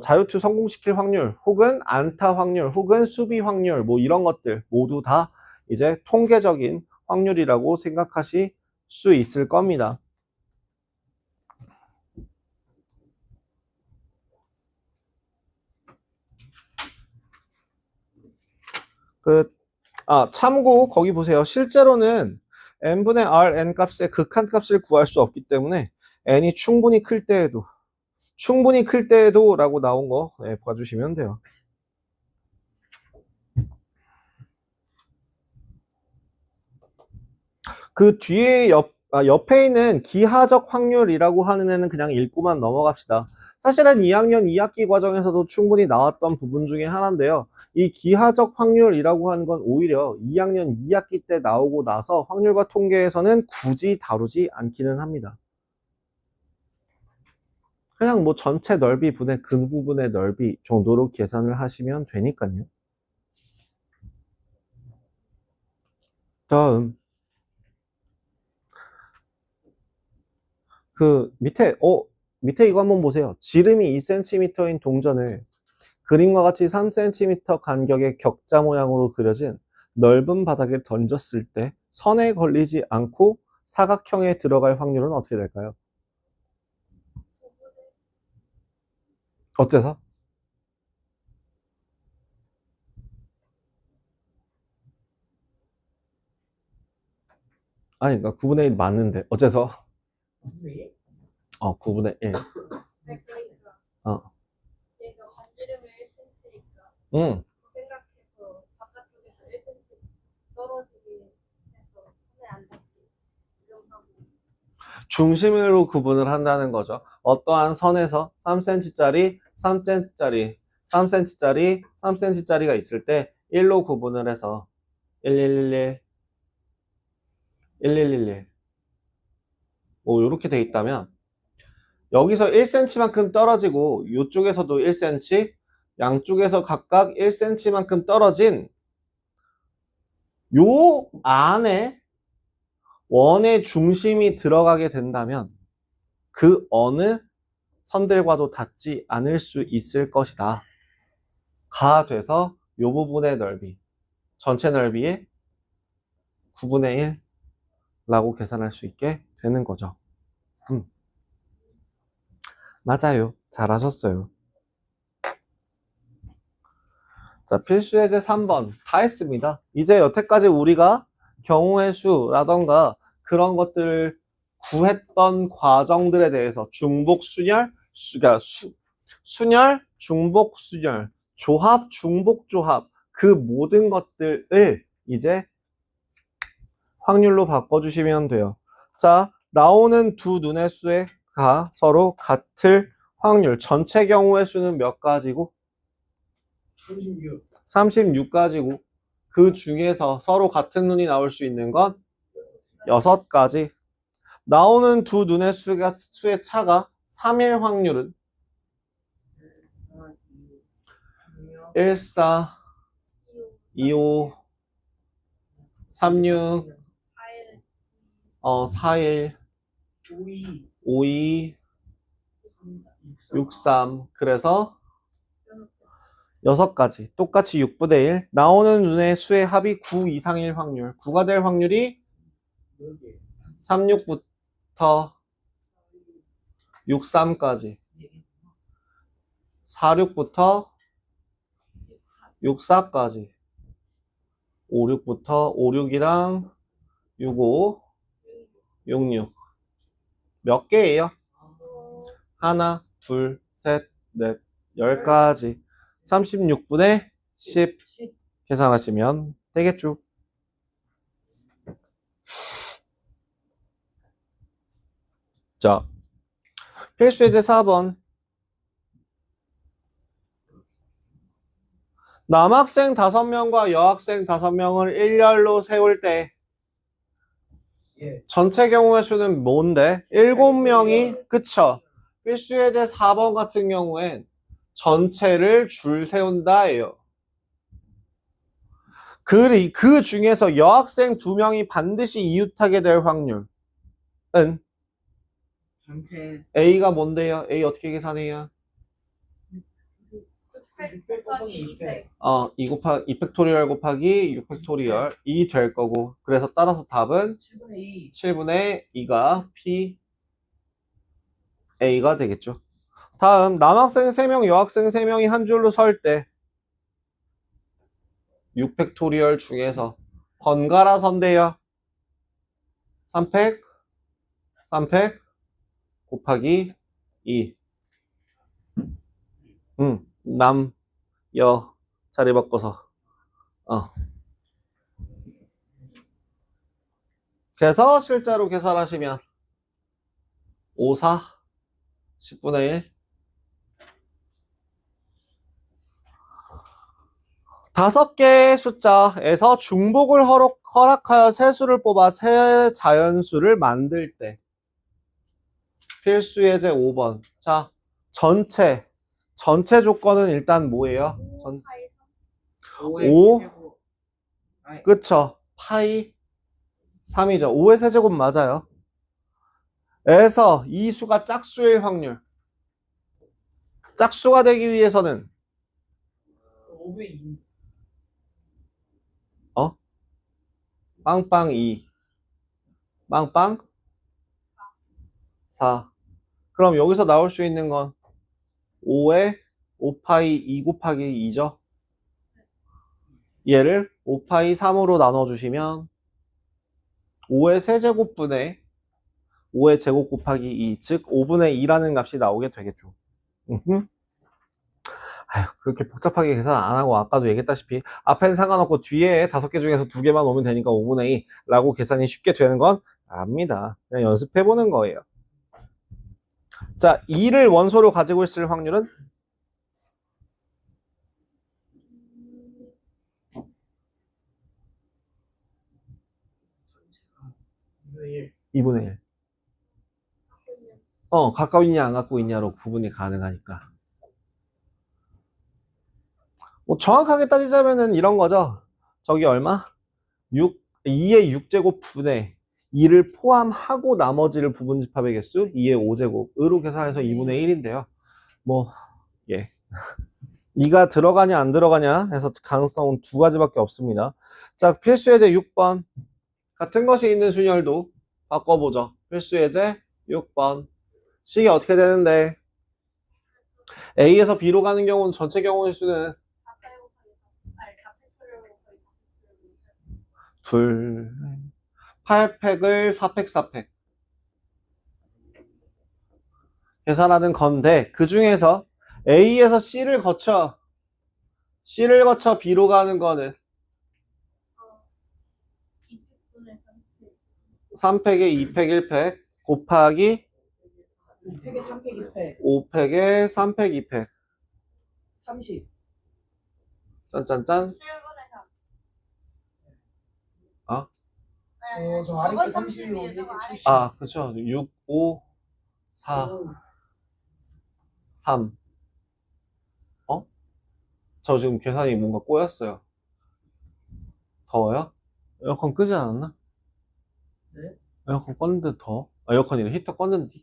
자유투 성공시킬 확률 혹은 안타 확률 혹은 수비 확률 뭐 이런 것들 모두 다 이제 통계적인 확률이라고 생각하실 수 있을 겁니다. 참고 거기 보세요. 실제로는 n분의 rn 값의 극한 값을 구할 수 없기 때문에 n이 충분히 클 때에도 라고 나온 거 봐주시면 돼요. 그 뒤에 옆에 있는 기하적 확률이라고 하는 애는 그냥 읽고만 넘어갑시다. 사실은 2학년 2학기 과정에서도 충분히 나왔던 부분 중에 하나인데요. 이 기하적 확률이라고 하는 건 오히려 2학년 2학기 때 나오고 나서 확률과 통계에서는 굳이 다루지 않기는 합니다. 그냥 뭐 전체 넓이 분의 근 부분의 넓이 정도로 계산을 하시면 되니까요. 다음 그 밑에 이거 한번 보세요. 지름이 2cm인 동전을 그림과 같이 3cm 간격의 격자 모양으로 그려진 넓은 바닥에 던졌을 때 선에 걸리지 않고 사각형에 들어갈 확률은 어떻게 될까요? 어째서? 아니, 그러니까 9분의 1 맞는데 어째서? 왜? 9분의 1. 그러니까 어. 얘가 반지름이 1cm니까 응. 생각해서 바깥쪽에서 1cm 중심으로 구분을 한다는 거죠. 어떠한 선에서 3cm짜리, 3cm짜리, 3cm짜리, 3cm짜리가 있을 때 1로 구분을 해서 1111, 1111 뭐 이렇게 돼 있다면 여기서 1cm만큼 떨어지고 이쪽에서도 1cm, 양쪽에서 각각 1cm만큼 떨어진 요 안에 원의 중심이 들어가게 된다면 그 어느 선들과도 닿지 않을 수 있을 것이다. 가 돼서 요 부분의 넓이, 전체 넓이의 9분의 1라고 계산할 수 있게 되는 거죠. 맞아요. 잘하셨어요. 자, 필수 예제 3번 다 했습니다. 이제 여태까지 우리가 경우의 수라던가 그런 것들을 구했던 과정들에 대해서 중복 순열, 순열, 중복 순열, 조합, 중복 조합 그 모든 것들을 이제 확률로 바꿔주시면 돼요. 자, 나오는 두 눈의 수가 서로 같을 확률. 전체 경우의 수는 몇 가지고? 36 가지고 그 중에서 서로 같은 눈이 나올 수 있는 건 6가지. 나오는 두 눈의 수의 차가 3일 확률은 1, 4, 2, 5, 3, 6, 4, 1, 5, 2, 6, 3. 그래서 6가지. 똑같이 6분의 1. 나오는 눈의 수의 합이 9 이상일 확률. 9가 될 확률이 36부터 63까지. 46부터 64까지. 56부터 56이랑 65, 66. 몇 개예요? 하나, 둘, 셋, 넷, 10가지. 36분의 10 계산하시면 되겠죠. 자, 필수 예제 4번. 남학생 5명과 여학생 5명을 일렬로 세울 때 전체 경우의 수는 뭔데? 7명이 그쵸? 필수 예제 4번 같은 경우엔 전체를 줄 세운다예요. 그 중에서 여학생 2명이 반드시 이웃하게 될 확률은 전체 A가 뭔데요? A 어떻게 계산해요? 600 곱하기 200. 2 팩토리얼 곱하기 6 팩토리얼 2 될 거고 그래서 따라서 답은 7분의 2가 P A가 되겠죠. 다음 남학생 3명 여학생 3명이 한 줄로 설 때 6 팩토리얼 중에서 번갈아 선대요. 3팩 3팩 곱하기 2 남, 여 자리 바꿔서 그래서 실제로 계산하시면 5, 4 10분의 1 5개의 숫자에서 중복을 허락하여 세수를 뽑아 세 자연수를 만들 때 필수 예제 5번. 자, 전체 조건은 일단 뭐예요? 5 그쵸? 파이 3이죠. 5의 세제곱 맞아요. 에서 이 수가 짝수일 확률. 짝수가 되기 위해서는 빵빵 2 빵빵 4. 그럼 여기서 나올 수 있는 건 5에 5파이 2 곱하기 2죠. 얘를 5파이 3으로 나눠주시면 5의 세제곱분의 5의 제곱 곱하기 2, 즉 5분의 2라는 값이 나오게 되겠죠. 아휴, 그렇게 복잡하게 계산 안 하고 아까도 얘기했다시피 앞에는 상관없고 뒤에 5개 중에서 2개만 오면 되니까 5분의 2라고 계산이 쉽게 되는 건 압니다. 그냥 연습해보는 거예요. 자, 2를 원소로 가지고 있을 확률은? 일. 2분의 1. 갖고 있냐, 안 갖고 있냐로 구분이 가능하니까. 뭐 정확하게 따지자면은 이런 거죠. 저기 얼마? 2의 6제곱 분의 2를 포함하고 나머지를 부분집합의 개수 2의 5제곱으로 계산해서 2분의 1인데요. 뭐, 예. 2가 들어가냐, 안 들어가냐 해서 가능성은 두 가지밖에 없습니다. 자, 필수 예제 6번. 같은 것이 있는 순열도 바꿔보죠. 필수 예제 6번. 식이 어떻게 되는데? A에서 B로 가는 경우는 전체 경우의 수는 2, 8팩을 4팩, 4팩. 계산하는 건데, 그 중에서 A에서 C를 거쳐 B로 가는 거는 3팩에 2팩, 1팩 곱하기 2팩에 3팩 2팩 5팩에 3팩, 2팩. 30. 짠짠짠. 7분의 3. 저 아래 게 30이고 위에 게 70. 아, 그쵸. 6, 5, 4, 3. 저 지금 계산이 뭔가 꼬였어요. 더워요? 에어컨 끄지 않았나? 네? 에어컨 껐는데 더워? 아, 에어컨이래. 히터 껐는데.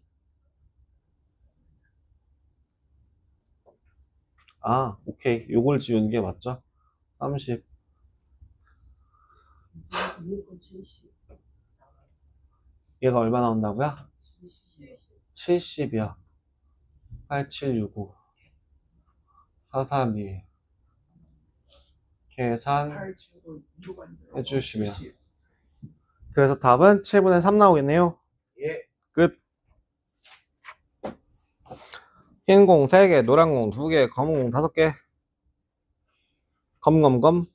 아, 오케이. 요걸 지우는 게 맞죠? 30. 위에 거 70. 얘가 얼마 나온다고요? 70. 70이요. 8765. 432. 계산 8, 7, 2로 가는 해주시면. 그래서 답은 7분의 3 나오겠네요. 예. 끝. 흰 공 3개, 노란 공 2개, 검은 공 5개. 검검검.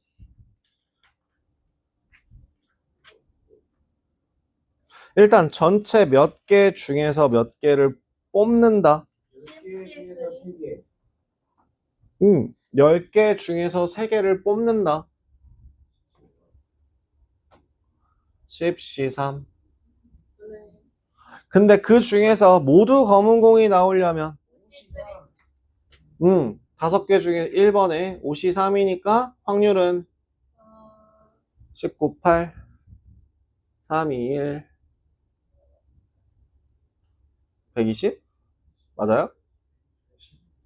일단 전체 몇 개 중에서 몇 개를 뽑는다. 10개 중에서 3개를 뽑는다. 10C3. 근데 그 중에서 모두 검은 공이 나오려면 5개 중에 1번에 5C3이니까 확률은 19, 8, 3, 2, 1, 120? 맞아요?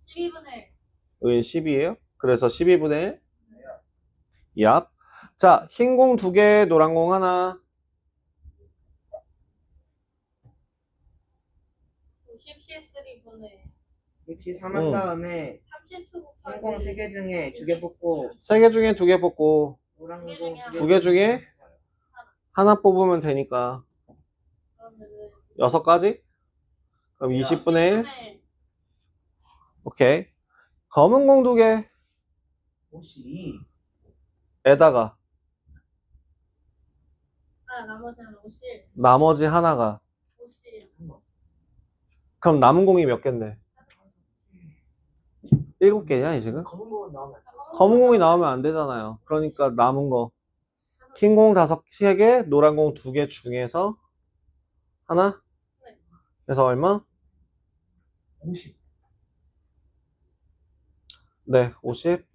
12분의 1. 여기 10이에요? 그래서 12분의 1? 얍. 자, 흰 공 2개, 노란 공 하나. 50C3분의 입시 3한 다음에 32 곱하기 항공 3개 중에 2개 뽑고 3개 중에 2개 뽑고 노란 두 공 개 2개 중에 하나 뽑으면 되니까 그러면은 6가지? 그럼 20분의 1? 10분의 오케이. 검은 공 2개 52. 에다가 나머지는 50. 나머지 하나가 50. 그럼 남은 공이 몇 개인데? 7개냐 지금? 검은 거 나오면 검은 공이 나오면 안 되잖아요. 그러니까 남은 거 흰 공 3개, 노란 공 2개 중에서 하나? 그래서 얼마? 50. 네, 50.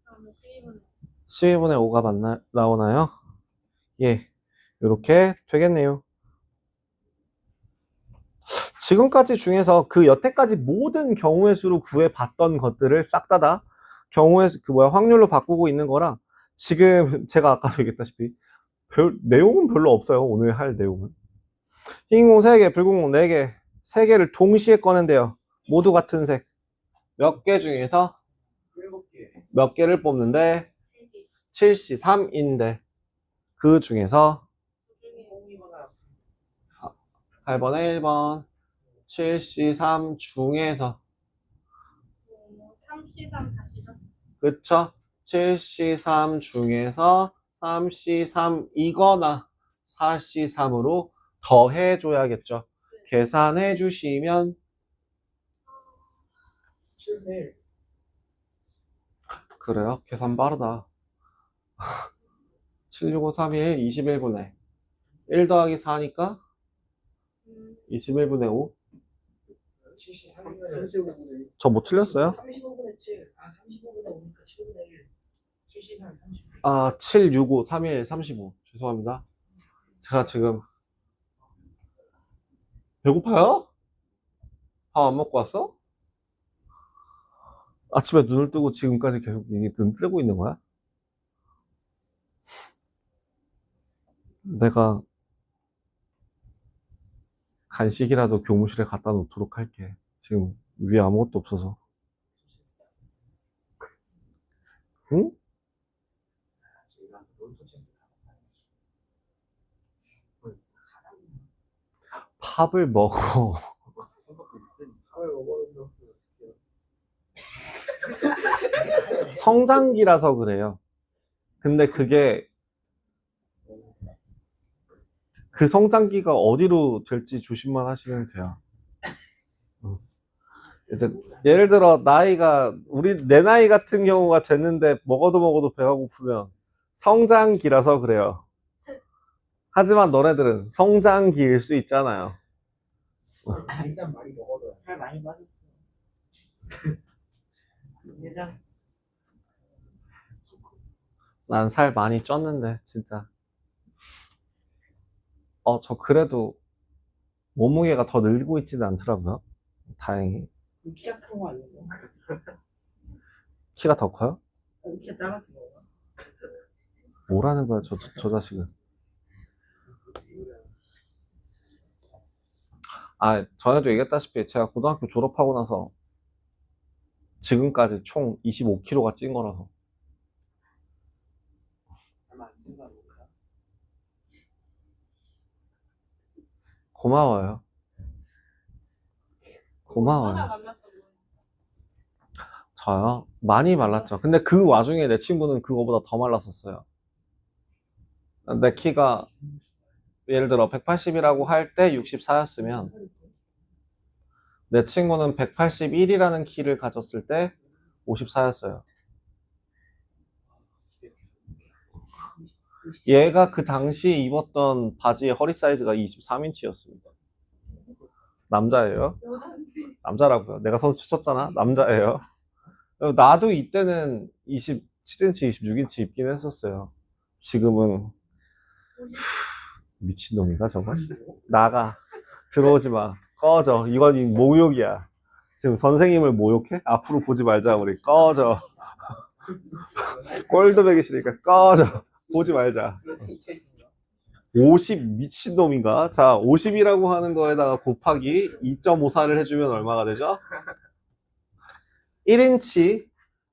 그러면 12분의 12분의 5가 나오나요? 예, 이렇게 되겠네요. 지금까지 중에서 그 여태까지 모든 경우의 수로 구해봤던 것들을 싹 다 경우의 확률로 바꾸고 있는 거라 지금 제가 아까도 얘기했다시피 내용은 별로 없어요. 오늘 할 내용은. 흰 공 3개, 붉은 공 4개, 3개를 동시에 꺼낸대요. 모두 같은 색. 몇 개 중에서 7개. 몇 개를 뽑는데 3개. 73인데 그 중에서 공이거나 8번에 1번 7C3 중에서 3C3, 4C3. 그쵸? 7C3 중에서 3C3이거나 4C3으로 더해줘야겠죠. 계산해 주시면 7일. 그래요? 계산 빠르다. 76531 21분의 1 더하기 4니까 21분의 5. 35분의 저 못 틀렸어요? 35분의 7. 35분의 5니까 7분의 1. 73, 30. 아, 765 31 35. 죄송합니다. 제가 지금 배고파요? 밥 안 먹고 왔어? 아침에 눈을 뜨고 지금까지 계속 이게 눈 뜨고 있는 거야? 내가 간식이라도 교무실에 갖다 놓도록 할게. 지금 위에 아무것도 없어서. 응? 팝을 먹어. 밥을 먹었는데 성장기라서 그래요. 근데 그게 그 성장기가 어디로 될지 조심만 하시면 돼요. 이제 예를 들어 나이가 내 나이 같은 경우가 됐는데 먹어도 배가 고프면 성장기라서 그래요. 하지만 너네들은 성장기일 수 있잖아요. 일단 많이 먹어도 살 많이 빠졌어. 예전 난 살 많이 쪘는데 진짜. 저 그래도 몸무게가 더 늘고 있지는 않더라고요. 다행히. 키가 큰 거 아니에요? 키가 더 커요? 키가 작아서 먹어. 뭐라는 거야 저 자식은. 전에도 얘기했다시피 제가 고등학교 졸업하고 나서 지금까지 총 25kg가 찐 거라서. 고마워요. 고마워요. 만났던 거. 저요? 많이 말랐죠. 근데 그 와중에 내 친구는 그거보다 더 말랐었어요. 내 키가 예를 들어 180이라고 할 때 64였으면 내 친구는 181이라는 키를 가졌을 때 54였어요. 얘가 그 당시 입었던 바지의 허리 사이즈가 23인치였습니다. 남자예요? 여자인데. 남자라고요. 내가 선수 쳤잖아. 남자예요. 나도 이때는 27인치, 26인치 입긴 했었어요. 지금은 미친놈인가 저거? 나가. 들어오지 마. 꺼져. 이건 모욕이야. 지금 선생님을 모욕해? 앞으로 보지 말자 우리. 꺼져. 꼴도 보기 싫으니까 꺼져. 보지 말자. 50 미친놈인가? 자, 50이라고 하는 거에다가 곱하기 2.54를 해주면 얼마가 되죠? 1인치에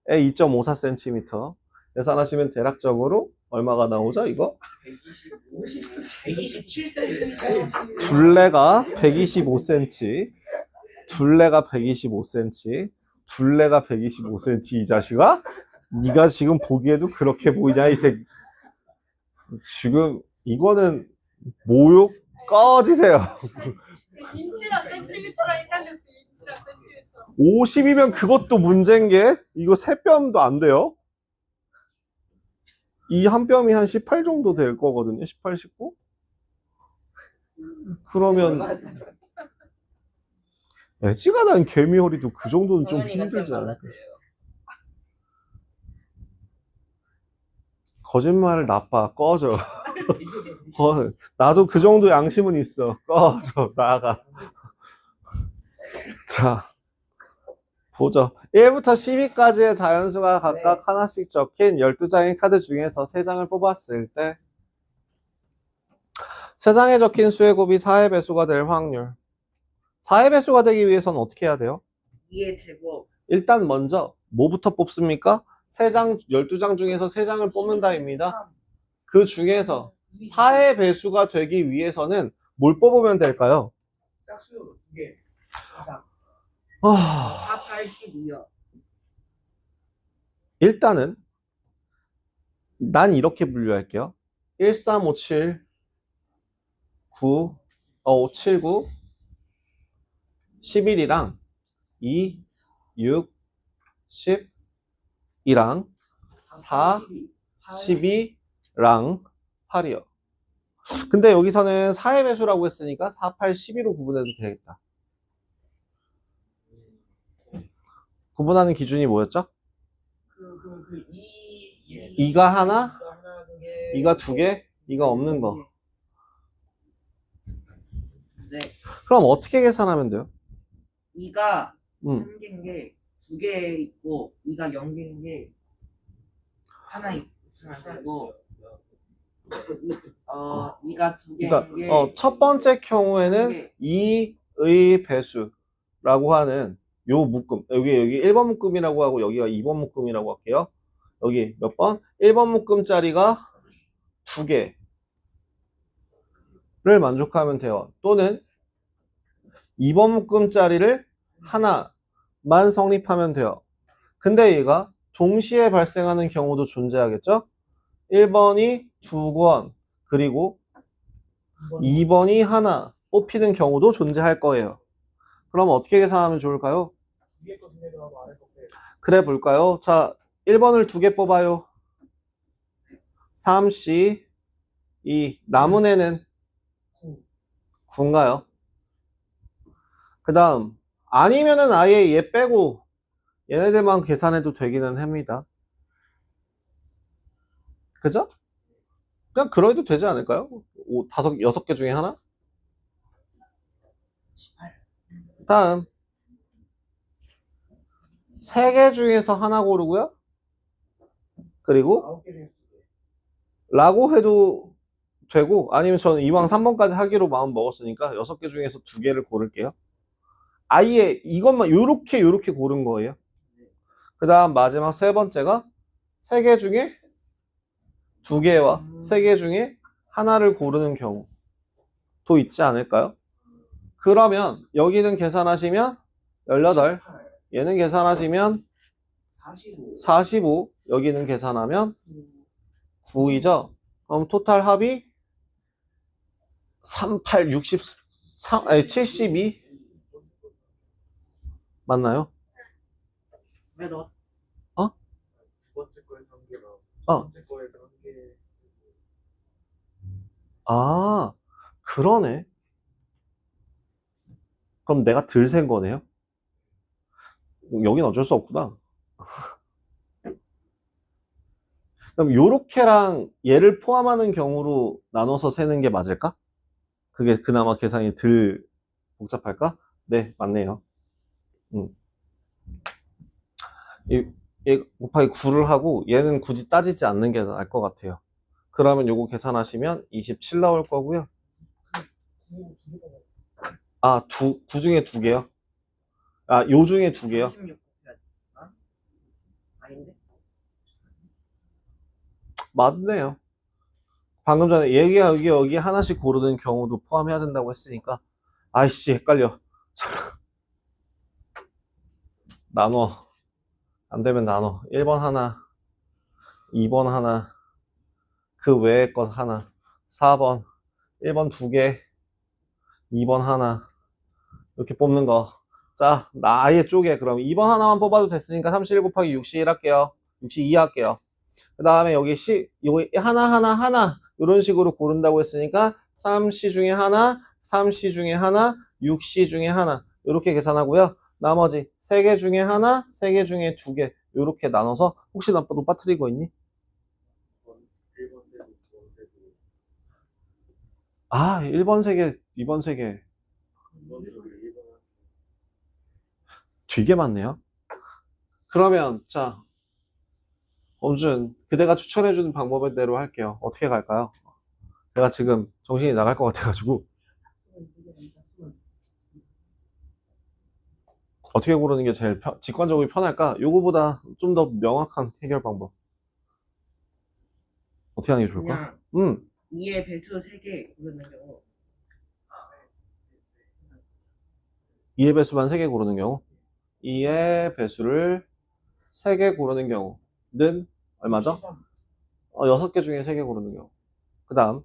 2.54cm. 계산하시면 대략적으로 얼마가 나오죠, 이거? 127cm. 둘레가 125cm. 둘레가 125cm. 둘레가 125cm, 이 자식아? 네가 지금 보기에도 그렇게 보이냐, 이 새끼. 지금 이거는 모욕 꺼지세요. 인치랑 센티미터랑 헷갈렸어. 인치랑 센티미터. 50이면 그것도 문제인 게 이거 3뼘도 안 돼요. 이 한 뼘이 한 18 정도 될 거거든요. 18, 19? 그러면 애지간한 개미허리도 그 정도는 좀 힘들지 않을까? 거짓말 나빠. 꺼져. 나도 그 정도 양심은 있어. 꺼져. 나가. 자, 보죠. 1부터 12까지의 자연수가 각각 하나씩 적힌 12장의 카드 중에서 3장을 뽑았을 때 3장에 적힌 수의 곱이 4의 배수가 될 확률. 4의 배수가 되기 위해서는 어떻게 해야 돼요? 2의 제곱. 일단 먼저 뭐부터 뽑습니까? 12장 중에서 3장을 뽑는다입니다. 그 중에서 4의 배수가 되기 위해서는 뭘 뽑으면 될까요? 짝수 2개. 4, 4, 82요. 일단은 난 이렇게 분류할게요. 1, 3, 5, 7, 9, 7, 9, 11이랑 2, 6, 10이랑 4, 12랑 8이요. 근데 여기서는 4의 배수라고 했으니까 4, 8, 12로 구분해도 되겠다. 구분하는 기준이 뭐였죠? 2가 하나, 2가 두 개, 2가 없는 거. 네. 그럼 어떻게 계산하면 돼요? 2가 음. 3개인 게 2개 있고 2가 0개인 게 하나 있으면 되고 2가 2개인 그러니까 게 첫 번째 경우에는 2의 배수라고 하는 요 묶음, 여기 1번 묶음이라고 하고 여기가 2번 묶음이라고 할게요. 여기 몇 번? 1번 묶음짜리가 2개를 만족하면 돼요. 또는 2번 묶음짜리를 하나만 성립하면 돼요. 근데 얘가 동시에 발생하는 경우도 존재하겠죠? 1번이 2권, 그리고 2번이 하나 뽑히는 경우도 존재할 거예요. 그럼 어떻게 계산하면 좋을까요? 위에 거 두 개 더하고 아래 거 빼. 그래 볼까요? 자, 1번을 2개 뽑아요. 3C 2. 남은 애는 9인가요? 그 다음 아니면은 아예 얘 빼고 얘네들만 계산해도 되기는 합니다. 그죠? 그냥 그래도 되지 않을까요? 6개 중에 하나? 18. 다음 3개 중에서 하나 고르고요. 그리고 9개 중에서 두 개. 라고 해도 되고, 아니면 저는 이왕 3번까지 하기로 마음 먹었으니까 6개 중에서 2개를 고를게요. 아예 이것만 요렇게 고른 거예요. 그 다음 마지막 세 번째가 3개 중에 2개와 3개 중에 하나를 고르는 경우도 있지 않을까요? 그러면 여기는 계산하시면 18, 얘는 계산하시면 45. 45, 여기는 계산하면 9이죠. 그럼 토탈 합이 38, 63, 아니 72 맞나요? 왜 너? 두 번째 거에 3개랑 어. 두 번째 거에 1개. 아, 그러네. 그럼 내가 덜 센 거네요? 여긴 어쩔 수 없구나. 그럼 요렇게랑 얘를 포함하는 경우로 나눠서 세는 게 맞을까? 그게 그나마 계산이 덜 복잡할까? 네, 맞네요. 얘 곱하기 9를 하고 얘는 굳이 따지지 않는 게 나을 것 같아요. 그러면 요거 계산하시면 27 나올 거고요. 아, 9 중에 2개요? 아, 요 중에 2개요? 36 아닌데? 맞네요. 방금 전에 얘가 여기 하나씩 고르는 경우도 포함해야 된다고 했으니까 아이씨 헷갈려. 나눠. 안 되면 나눠. 1번 하나, 2번 하나, 그 외의 것 하나, 4번, 1번 2개, 2번 하나, 이렇게 뽑는 거. 자, 나 아예 쪼개. 그럼 2번 하나만 뽑아도 됐으니까 31 곱하기 61 할게요. 62 할게요. 그 다음에 여기 요거 하나, 이런 식으로 고른다고 했으니까 3C 중에 하나, 3C 중에 하나, 6C 중에 하나. 이렇게 계산하고요. 나머지 3개 중에 하나, 3개 중에 2개. 이렇게 나눠서 혹시 너 빠뜨리고 있니? 1번 세고 2번 세고 아, 1번 3개, 2번 3개. 2번 세고 1번 되게 많네요. 그러면 자, 엄준, 그대가 추천해주는 방법대로 할게요. 어떻게 갈까요? 내가 지금 정신이 나갈 것 같아가지고 어떻게 고르는 게 제일 직관적으로 편할까? 요거보다 좀 더 명확한 해결 방법 어떻게 하는 게 좋을까? 그냥 2의 배수 3개 고르는 경우 2의 배수만 3개 고르는 경우 2의 배수를 3개 고르는 경우는 얼마죠? 6개 중에 3개 고르는 경우. 그 다음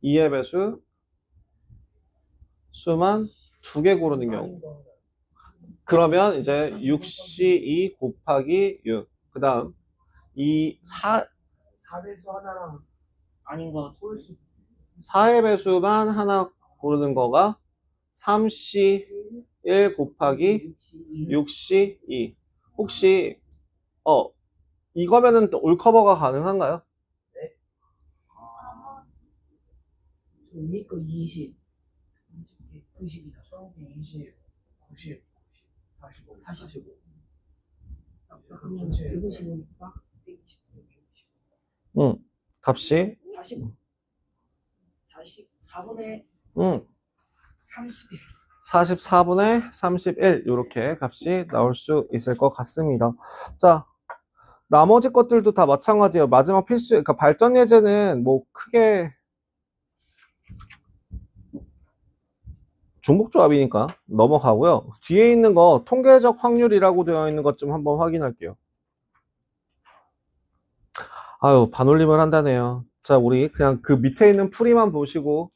2의 배수 수만 2개 고르는 경우. 그러면 이제 6C2 곱하기 6. 그 다음, 4배수 하나랑 아닌 거 홀수 4의 배수만 하나 고르는 거가 3C1 곱하기 6C2. 혹시, 이거면은 또 올커버가 가능한가요? 위에 거 20, 90이다. 처음에 20, 90, 45, 45. 그러면 155니까 120, 120. 응. 값이, 44분의 응. 31. 44분의 31 이렇게 값이 나올 수 있을 것 같습니다. 자, 나머지 것들도 다 마찬가지예요. 마지막 필수, 그러니까 발전 예제는 뭐 크게 중복조합이니까 넘어가고요. 뒤에 있는 거 통계적 확률이라고 되어 있는 것 좀 한번 확인할게요. 아유, 반올림을 한다네요. 자, 우리 그냥 그 밑에 있는 풀이만 보시고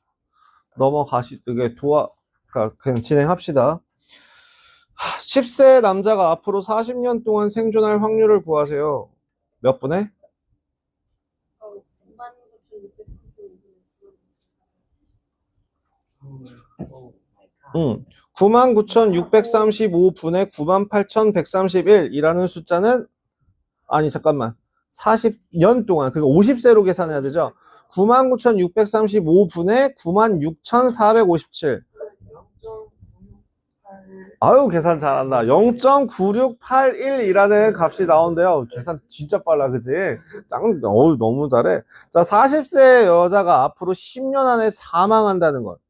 이게 그러니까 그냥 진행합시다. 10세 남자가 앞으로 40년 동안 생존할 확률을 구하세요. 몇 분에? 99,635분의 98,131이라는 숫자는 아니 잠깐만 40년 동안 그러니까 50세로 계산해야 되죠. 99,635분의 96,457 아유 계산 잘한다. 0.9681이라는 값이 나온대요. 계산 진짜 빨라 그지? 너무 잘해. 자 40세 여자가 앞으로 10년 안에 사망한다는 것.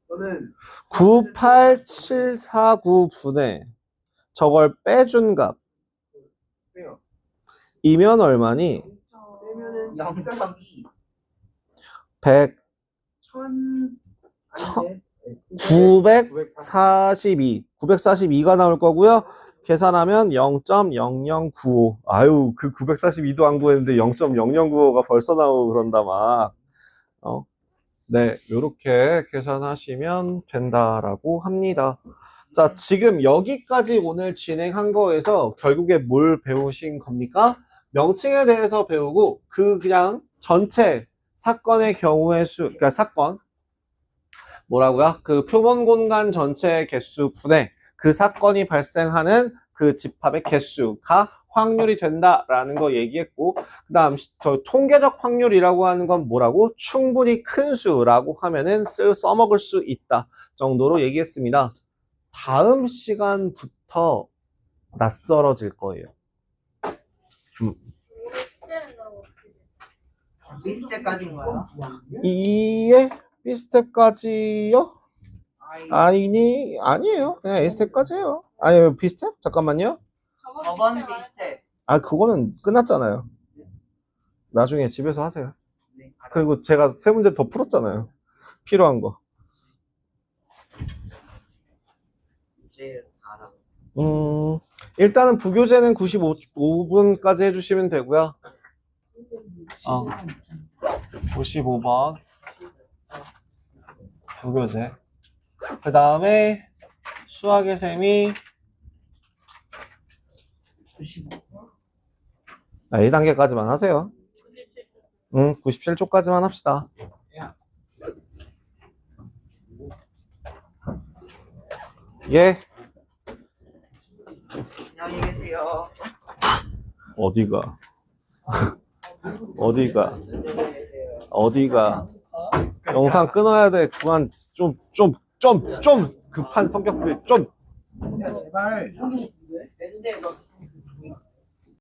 저는 98749분의 저걸 빼준 값 빼요. 이면 얼마니? 빼면은 0.2 100 942가 나올 거고요. 계산하면 0.0095. 아유, 그 942도 안 구했는데 0.0095가 벌써 나오고 그런다 막. 네, 요렇게 계산하시면 된다라고 합니다. 자, 지금 여기까지 오늘 진행한 거에서 결국에 뭘 배우신 겁니까? 명칭에 대해서 배우고 그냥 전체 사건의 경우의 그러니까 사건 뭐라고요? 그 표본 공간 전체 개수 분의 그 사건이 발생하는 그 집합의 개수가 확률이 된다라는 거 얘기했고, 그 다음 저 통계적 확률이라고 하는 건 뭐라고? 충분히 큰 수라고 하면은 써먹을 수 있다 정도로 얘기했습니다. 다음 시간부터 낯설어질 거예요. B스텝까지인가요? 이에 B스텝까지요? 아니에요. 그냥 A스텝까지예요. 아니, B스텝? 잠깐만요. 저번 B스텝. 아, 그거는 끝났잖아요. 나중에 집에서 하세요. 네, 그리고 제가 세 문제 더 풀었잖아요. 필요한 거. 이제 알아. 일단은 부교재는 95분까지 해주시면 되고요. 55번 부교재. 그 다음에 수학의 셈이 1단계까지만 하세요. 97쪽까지만 합시다. 예. 안녕히 계세요. 어디가? 안녕히 계세요. 어디가? 영상 끊어야 돼. 그만 좀 급한 성격들 좀. 제발. 근데 너